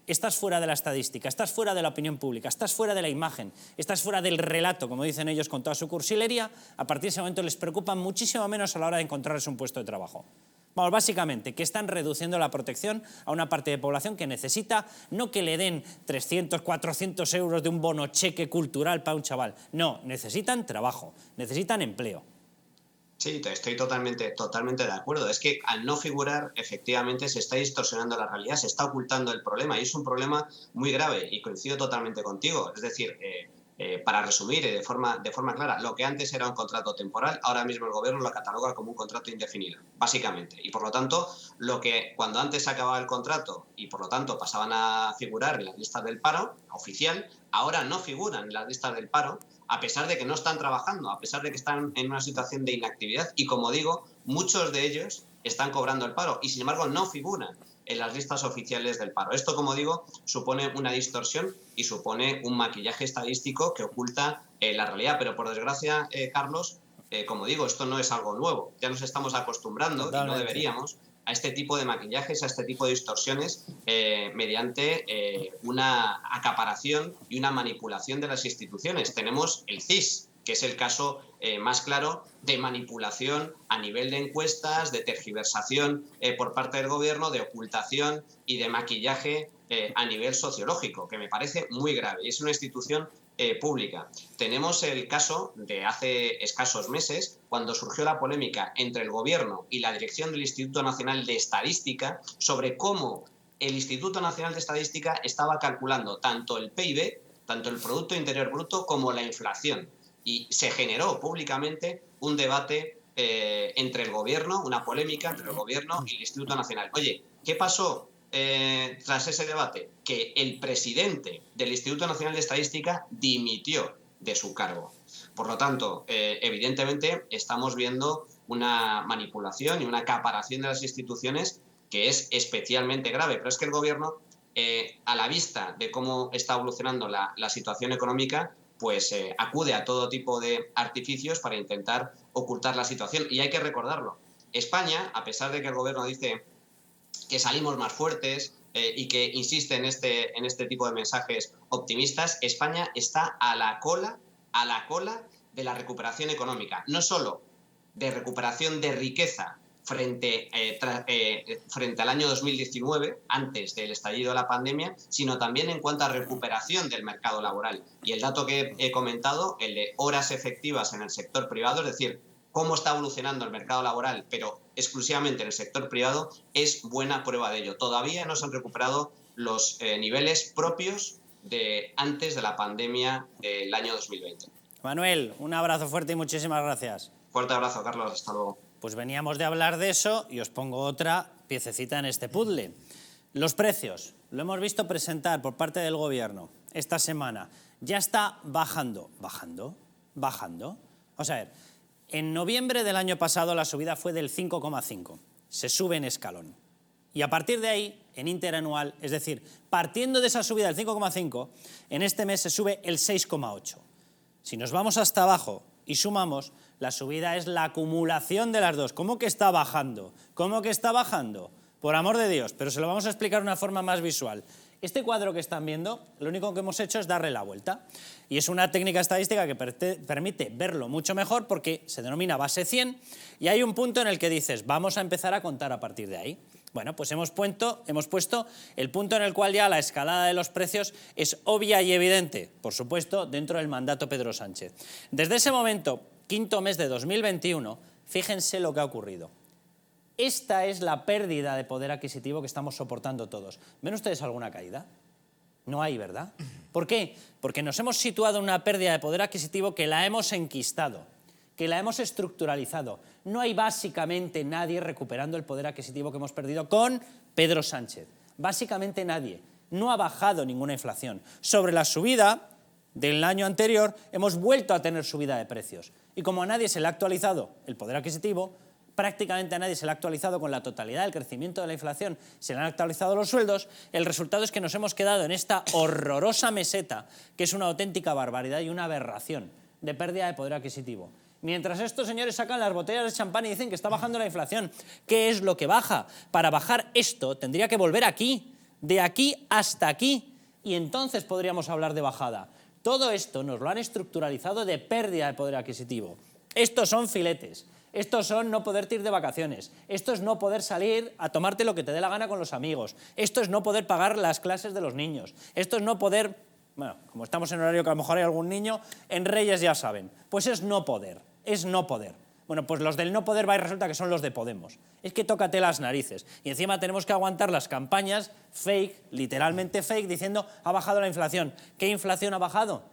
estás fuera de la estadística, estás fuera de la opinión pública, estás fuera de la imagen, estás fuera del relato, como dicen ellos con toda su cursilería, a partir de ese momento les preocupa muchísimo menos a la hora de encontrarles un puesto de trabajo. Vamos, básicamente, que están reduciendo la protección a una parte de población que necesita, no que le den 300, 400 euros de un bono cheque cultural para un chaval. No, necesitan trabajo, necesitan empleo. Sí, estoy totalmente de acuerdo. Es que al no figurar, efectivamente, se está distorsionando la realidad, se está ocultando el problema y es un problema muy grave y coincido totalmente contigo. Es decir, para resumir de forma clara, lo que antes era un contrato temporal, ahora mismo el gobierno lo cataloga como un contrato indefinido, básicamente. Y por lo tanto, lo que cuando antes se acababa el contrato y por lo tanto pasaban a figurar en las listas del paro oficial, ahora no figuran en las listas del paro, a pesar de que no están trabajando, a pesar de que están en una situación de inactividad. Y como digo, muchos de ellos están cobrando el paro y sin embargo no figuran en las listas oficiales del paro. Esto, como digo, supone una distorsión y supone un maquillaje estadístico que oculta la realidad. Pero por desgracia, Carlos, como digo, esto no es algo nuevo. Ya nos estamos acostumbrando, y no deberíamos, a este tipo de maquillajes, a este tipo de distorsiones mediante una acaparación y una manipulación de las instituciones. Tenemos el CIS, que es el caso más claro de manipulación a nivel de encuestas, de tergiversación por parte del gobierno, de ocultación y de maquillaje a nivel sociológico, que me parece muy grave. Y es una institución pública. Tenemos el caso de hace escasos meses, cuando surgió la polémica entre el gobierno y la dirección del Instituto Nacional de Estadística sobre cómo el Instituto Nacional de Estadística estaba calculando tanto el PIB, tanto el Producto Interior Bruto, como la inflación. Y se generó públicamente un debate entre el gobierno, una polémica entre el gobierno y el Instituto Nacional. Oye, ¿qué pasó tras ese debate? Que el presidente del Instituto Nacional de Estadística dimitió de su cargo. Por lo tanto, evidentemente estamos viendo una manipulación y una acaparación de las instituciones que es especialmente grave. Pero es que el gobierno, a la vista de cómo está evolucionando la situación económica, pues acude a todo tipo de artificios para intentar ocultar la situación. Y hay que recordarlo. España, a pesar de que el gobierno dice que salimos más fuertes y que insiste en este tipo de mensajes optimistas, España está a la cola de la recuperación económica. No solo de recuperación de riqueza frente al año 2019, antes del estallido de la pandemia, sino también en cuanto a recuperación del mercado laboral. Y el dato que he comentado, el de horas efectivas en el sector privado, es decir, cómo está evolucionando el mercado laboral, pero exclusivamente en el sector privado, es buena prueba de ello. Todavía no se han recuperado los niveles propios de antes de la pandemia del año 2020. Manuel, un abrazo fuerte y muchísimas gracias. Fuerte abrazo, Carlos. Hasta luego. Pues veníamos de hablar de eso y os pongo otra piececita en este puzzle. Los precios, lo hemos visto presentar por parte del Gobierno esta semana. Ya está bajando. ¿Bajando? Vamos a ver, en noviembre del año pasado la subida fue del 5,5. Se sube en escalón. Y a partir de ahí, en interanual, es decir, partiendo de esa subida del 5,5, en este mes se sube el 6,8. Si nos vamos hasta abajo y sumamos, la subida es la acumulación de las dos. ¿Cómo que está bajando? ¿Cómo que está bajando? Por amor de Dios, pero se lo vamos a explicar de una forma más visual. Este cuadro que están viendo, lo único que hemos hecho es darle la vuelta. Y es una técnica estadística que permite verlo mucho mejor porque se denomina base 100 y hay un punto en el que dices, vamos a empezar a contar a partir de ahí. Bueno, pues hemos puesto el punto en el cual ya la escalada de los precios es obvia y evidente, por supuesto, dentro del mandato Pedro Sánchez. Desde ese momento, quinto mes de 2021, fíjense lo que ha ocurrido. Esta es la pérdida de poder adquisitivo que estamos soportando todos. ¿Ven ustedes alguna caída? No hay, ¿verdad? ¿Por qué? Porque nos hemos situado en una pérdida de poder adquisitivo que la hemos enquistado, que la hemos estructuralizado. No hay básicamente nadie recuperando el poder adquisitivo que hemos perdido con Pedro Sánchez. Básicamente nadie. No ha bajado ninguna inflación. Sobre la subida del año anterior hemos vuelto a tener subida de precios. Y como a nadie se le ha actualizado el poder adquisitivo, prácticamente a nadie se le ha actualizado con la totalidad del crecimiento de la inflación, se le han actualizado los sueldos, el resultado es que nos hemos quedado en esta horrorosa meseta, que es una auténtica barbaridad y una aberración de pérdida de poder adquisitivo. Mientras estos señores sacan las botellas de champán y dicen que está bajando la inflación, ¿qué es lo que baja? Para bajar esto tendría que volver aquí, de aquí hasta aquí, y entonces podríamos hablar de bajada. Todo esto nos lo han estructuralizado de pérdida de poder adquisitivo. Estos son filetes, estos son no poderte ir de vacaciones, esto es no poder salir a tomarte lo que te dé la gana con los amigos, esto es no poder pagar las clases de los niños, esto es no poder, bueno, como estamos en horario que a lo mejor hay algún niño, en Reyes ya saben, pues es no poder. Es no poder. Bueno, pues los del no poder va y resulta que son los de Podemos. Es que tócate las narices. Y encima tenemos que aguantar las campañas fake, literalmente fake, diciendo ha bajado la inflación. ¿Qué inflación ha bajado?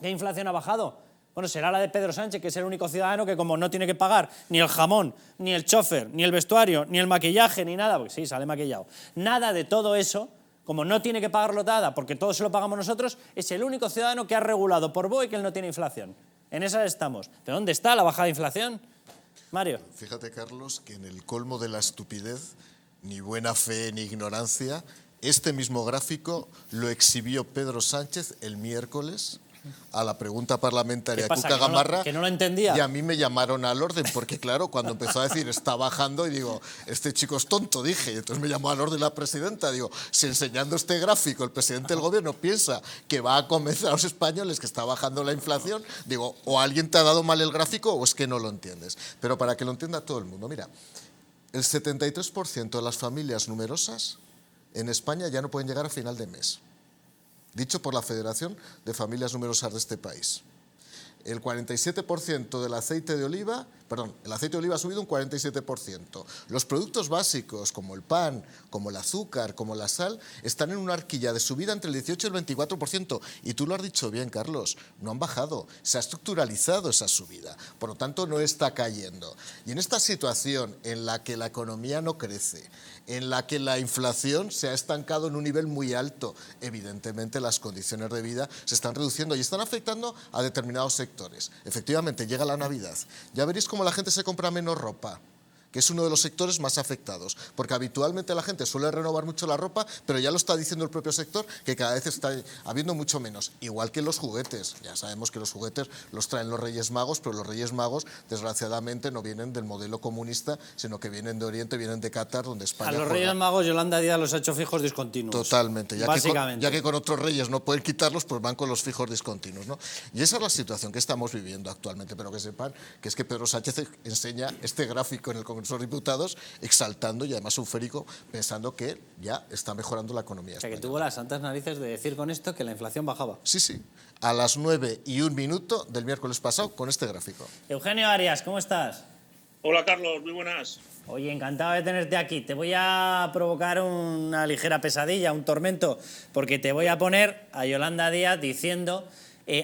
¿Qué inflación ha bajado? Bueno, será la de Pedro Sánchez, que es el único ciudadano que como no tiene que pagar ni el jamón, ni el chofer, ni el vestuario, ni el maquillaje, ni nada, porque sí, sale maquillado. Nada de todo eso, como no tiene que pagarlo nada, porque todo se lo pagamos nosotros, es el único ciudadano que ha regulado por BOE que él no tiene inflación. En esas estamos. ¿Pero dónde está la bajada de inflación? Mario. Fíjate, Carlos, que en el colmo de la estupidez, ni buena fe ni ignorancia, este mismo gráfico lo exhibió Pedro Sánchez el miércoles a la pregunta parlamentaria de Cuca Gamarra, que no lo entendía. Y a mí me llamaron al orden, porque claro, cuando empezó a decir está bajando, y digo, este chico es tonto, dije, y entonces me llamó al orden la presidenta, digo, si enseñando este gráfico el presidente del gobierno piensa que va a convencer a los españoles que está bajando la inflación, digo, o alguien te ha dado mal el gráfico o es que no lo entiendes. Pero para que lo entienda todo el mundo, mira, el 73% de las familias numerosas en España ya no pueden llegar a final de mes. Dicho por la Federación de Familias Numerosas de este país. El 47% del aceite de oliva, el aceite de oliva ha subido un 47%. Los productos básicos, como el pan, como el azúcar, como la sal, están en una horquilla de subida entre el 18 y el 24%. Y tú lo has dicho bien, Carlos, no han bajado, se ha estructuralizado esa subida. Por lo tanto, no está cayendo. Y en esta situación en la que la economía no crece, en la que la inflación se ha estancado en un nivel muy alto, evidentemente las condiciones de vida se están reduciendo y están afectando a determinados sectores. Efectivamente, llega la Navidad. Ya veréis cómo la gente se compra menos ropa. que es uno de los sectores más afectados, porque habitualmente la gente suele renovar mucho la ropa, pero ya lo está diciendo el propio sector, que cada vez está habiendo mucho menos. Igual que los juguetes, ya sabemos que los juguetes los traen los Reyes Magos, pero los Reyes Magos, desgraciadamente, no vienen del modelo comunista, sino que vienen de Oriente, vienen de Qatar, donde España... A los Reyes Magos Yolanda Díaz los ha hecho fijos discontinuos. Totalmente, básicamente. Ya que con otros reyes no pueden quitarlos, pues van con los fijos discontinuos, ¿no? Y esa es la situación que estamos viviendo actualmente, pero que sepan que es que Pedro Sánchez enseña este gráfico en el Congreso de Diputados, exaltando y además eufórico, pensando que ya está mejorando la economía española. O sea, que tuvo las santas narices de decir con esto que la inflación bajaba. Sí, sí, a las 9:01 del miércoles pasado con este gráfico. Eugenio Arias, ¿cómo estás? Hola Carlos, muy buenas. Oye, encantado de tenerte aquí. Te voy a provocar una ligera pesadilla, un tormento, porque te voy a poner a Yolanda Díaz diciendo...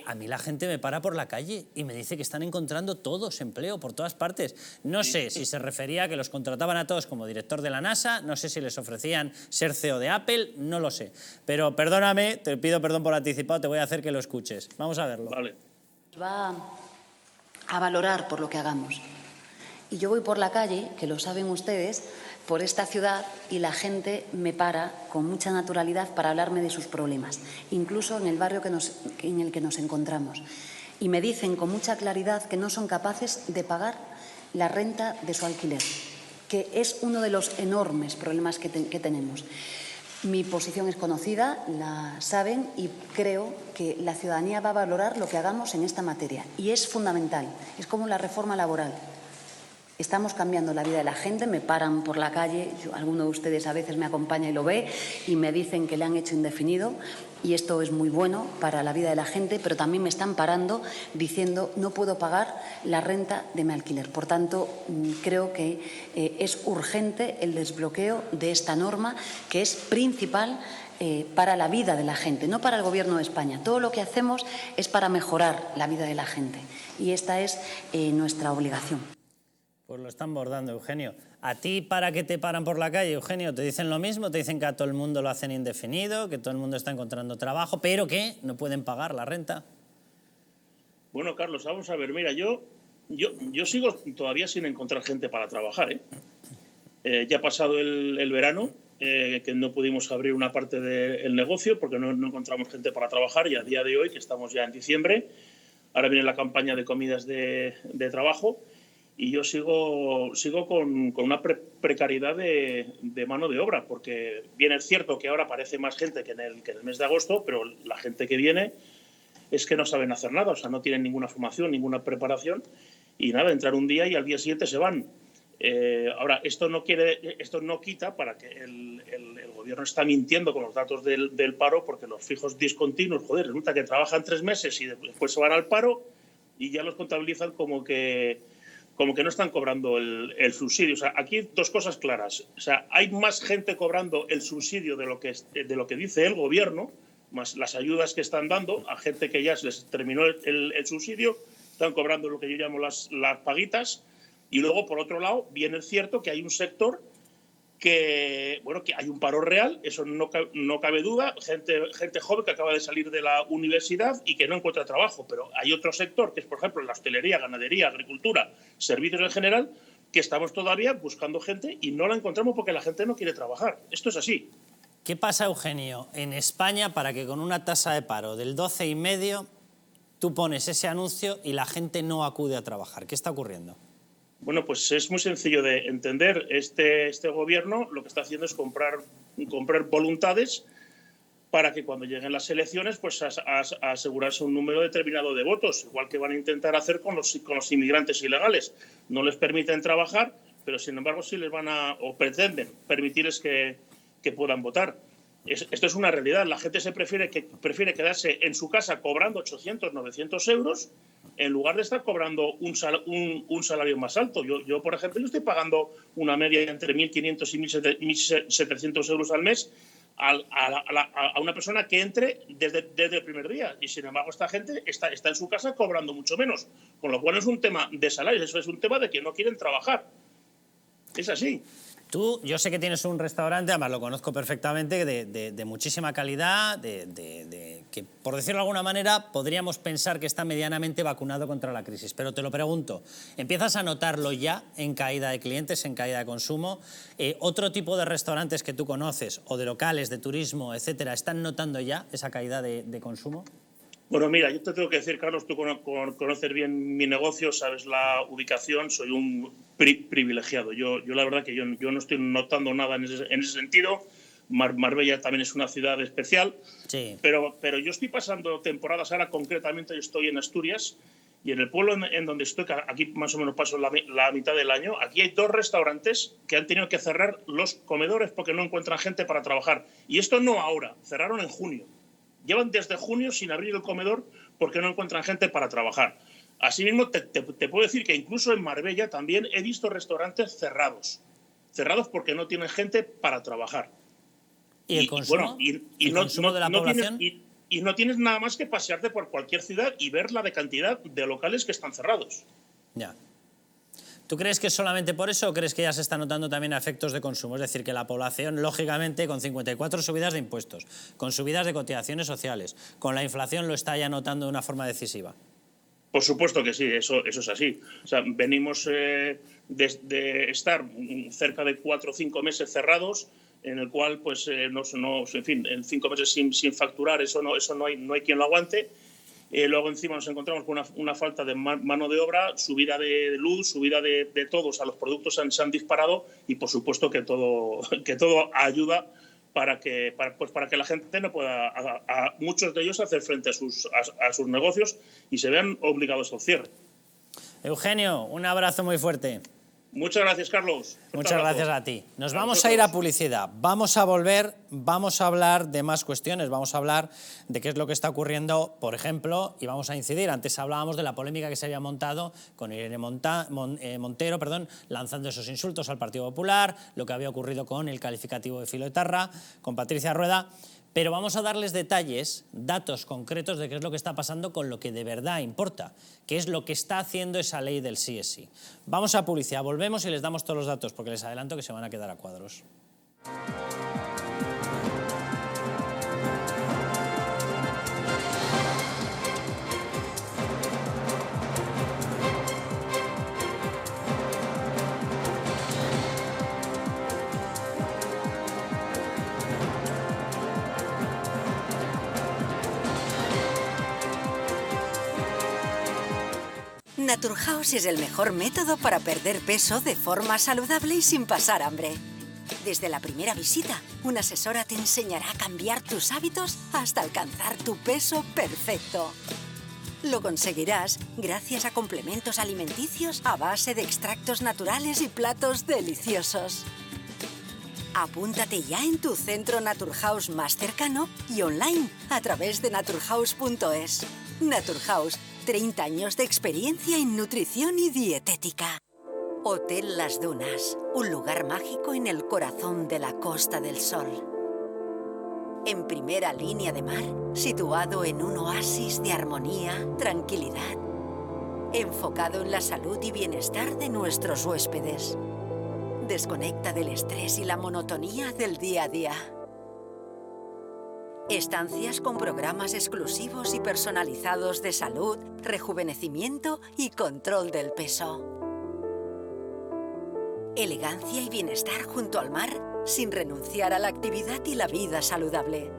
a mí la gente me para por la calle y me dice que están encontrando todos empleo por todas partes. No sé si se refería a que los contrataban a todos como director de la NASA, no sé si les ofrecían ser CEO de Apple, no lo sé. Pero perdóname, te pido perdón por anticipado, te voy a hacer que lo escuches. Vamos a verlo. Vale. Va a valorar por lo que hagamos. Y yo voy por la calle, que lo saben ustedes, por esta ciudad y la gente me para con mucha naturalidad para hablarme de sus problemas, incluso en el barrio en el que nos encontramos. Y me dicen con mucha claridad que no son capaces de pagar la renta de su alquiler, que es uno de los enormes problemas que tenemos. Mi posición es conocida, la saben, y creo que la ciudadanía va a valorar lo que hagamos en esta materia. Y es fundamental, es como la reforma laboral. Estamos cambiando la vida de la gente, me paran por la calle, alguno de ustedes a veces me acompaña y lo ve, y me dicen que le han hecho indefinido, y esto es muy bueno para la vida de la gente, pero también me están parando diciendo no puedo pagar la renta de mi alquiler. Por tanto, creo que es urgente el desbloqueo de esta norma, que es principal para la vida de la gente, no para el Gobierno de España. Todo lo que hacemos es para mejorar la vida de la gente, y esta es nuestra obligación. Pues lo están bordando, Eugenio. ¿A ti para qué te paran por la calle, Eugenio? ¿Te dicen lo mismo? ¿Te dicen que a todo el mundo lo hacen indefinido, que todo el mundo está encontrando trabajo, pero que no pueden pagar la renta? Bueno, Carlos, vamos a ver. Mira, yo sigo todavía sin encontrar gente para trabajar, ¿eh? Ya ha pasado el verano, que no pudimos abrir una parte del negocio porque no encontramos gente para trabajar, y a día de hoy, que estamos ya en diciembre, ahora viene la campaña de comidas de trabajo, y yo sigo con una precariedad de mano de obra, porque bien es cierto que ahora aparece más gente que en el mes de agosto, pero la gente que viene es que no saben hacer nada, o sea, no tienen ninguna formación, ninguna preparación, y nada, entrar un día y al día siguiente se van. Ahora, esto no quita para que el gobierno está mintiendo con los datos del paro, porque los fijos discontinuos, joder, resulta que trabajan 3 meses y después se van al paro y ya los contabilizan como que no están cobrando el subsidio. O sea, aquí dos cosas claras. O sea, hay más gente cobrando el subsidio de lo que dice el gobierno, más las ayudas que están dando a gente que ya se les terminó el subsidio, están cobrando lo que yo llamo las paguitas. Y luego, por otro lado, bien es cierto que hay un sector que hay un paro real, eso no cabe duda, gente joven que acaba de salir de la universidad y que no encuentra trabajo, pero hay otro sector, que es, por ejemplo, la hostelería, ganadería, agricultura, servicios en general, que estamos todavía buscando gente y no la encontramos porque la gente no quiere trabajar. Esto es así. ¿Qué pasa, Eugenio, en España para que con una tasa de paro del 12,5 tú pones ese anuncio y la gente no acude a trabajar? ¿Qué está ocurriendo? Bueno, pues es muy sencillo de entender. Este gobierno lo que está haciendo es comprar voluntades para que cuando lleguen las elecciones pues asegurarse un número determinado de votos, igual que van a intentar hacer con los inmigrantes ilegales. No les permiten trabajar, pero sin embargo sí les van o pretenden permitirles que puedan votar. Esto es una realidad. La gente prefiere quedarse en su casa cobrando 800, 900 euros en lugar de estar cobrando un salario más alto. Yo, por ejemplo, estoy pagando una media entre 1.500 y 1.700 euros al mes a una persona que entre desde el primer día. Y, sin embargo, esta gente está en su casa cobrando mucho menos. Con lo cual no es un tema de salarios, eso es un tema de que no quieren trabajar. Es así. Tú, yo sé que tienes un restaurante, además lo conozco perfectamente, de muchísima calidad, que, por decirlo de alguna manera, podríamos pensar que está medianamente vacunado contra la crisis. Pero te lo pregunto, ¿empiezas a notarlo ya en caída de clientes, en caída de consumo? ¿Otro tipo de restaurantes que tú conoces, o de locales, de turismo, etcétera, están notando ya esa caída de consumo? Bueno, mira, yo te tengo que decir, Carlos, tú conoces bien mi negocio, sabes la ubicación, soy un privilegiado. Yo la verdad que yo no estoy notando nada en ese sentido. Marbella también es una ciudad especial, sí. pero yo estoy pasando temporadas, ahora concretamente yo estoy en Asturias, y en el pueblo en donde estoy, aquí más o menos paso la mitad del año, aquí hay 2 restaurantes que han tenido que cerrar los comedores porque no encuentran gente para trabajar. Y esto no ahora, cerraron en junio. Llevan desde junio sin abrir el comedor porque no encuentran gente para trabajar. Asimismo, te puedo decir que incluso en Marbella también he visto restaurantes cerrados porque no tienen gente para trabajar. ¿Y el consumo? ¿El consumo de la población? Y no tienes nada más que pasearte por cualquier ciudad y ver la cantidad de locales que están cerrados. Ya. ¿Tú crees que es solamente por eso o crees que ya se está notando también efectos de consumo? Es decir, que la población, lógicamente, con 54 subidas de impuestos, con subidas de cotizaciones sociales, con la inflación lo está ya notando de una forma decisiva. Por supuesto que sí, eso es así. O sea, venimos de estar cerca de 4 o 5 meses cerrados, en el cual, pues, en fin, en 5 meses sin facturar, eso no hay quien lo aguante. Luego encima nos encontramos con una falta de mano de obra, subida de luz, subida de todo, o sea, los productos se han disparado y por supuesto que todo ayuda para que la gente no pueda, a muchos de ellos, hacer frente a sus negocios y se vean obligados al cierre. Eugenio, un abrazo muy fuerte. Muchas gracias, Carlos. Muchas gracias a ti. Nos vamos a ir a publicidad. Vamos a volver, vamos a hablar de más cuestiones, vamos a hablar de qué es lo que está ocurriendo, por ejemplo, y vamos a incidir. Antes hablábamos de la polémica que se había montado con Irene Montero, lanzando esos insultos al Partido Popular, lo que había ocurrido con el calificativo de filoetarra, con Patricia Rueda. Pero vamos a darles detalles, datos concretos de qué es lo que está pasando con lo que de verdad importa, qué es lo que está haciendo esa ley del sí es sí. Vamos a publicidad, volvemos y les damos todos los datos, porque les adelanto que se van a quedar a cuadros. Naturhaus es el mejor método para perder peso de forma saludable y sin pasar hambre. Desde la primera visita, una asesora te enseñará a cambiar tus hábitos hasta alcanzar tu peso perfecto. Lo conseguirás gracias a complementos alimenticios a base de extractos naturales y platos deliciosos. Apúntate ya en tu centro Naturhaus más cercano y online a través de naturhaus.es. Naturhaus, 30 años de experiencia en nutrición y dietética. Hotel Las Dunas, un lugar mágico en el corazón de la Costa del Sol. En primera línea de mar, situado en un oasis de armonía, tranquilidad, enfocado en la salud y bienestar de nuestros huéspedes. Desconecta del estrés y la monotonía del día a día. Estancias con programas exclusivos y personalizados de salud, rejuvenecimiento y control del peso. Elegancia y bienestar junto al mar, sin renunciar a la actividad y la vida saludable.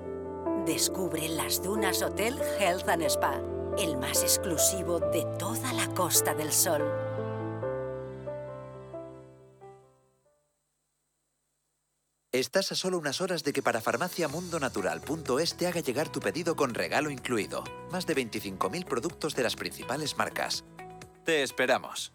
Descubre Las Dunas Hotel Health and Spa, el más exclusivo de toda la Costa del Sol. Estás a solo unas horas de que parafarmaciamundonatural.es te haga llegar tu pedido con regalo incluido. Más de 25.000 productos de las principales marcas. Te esperamos.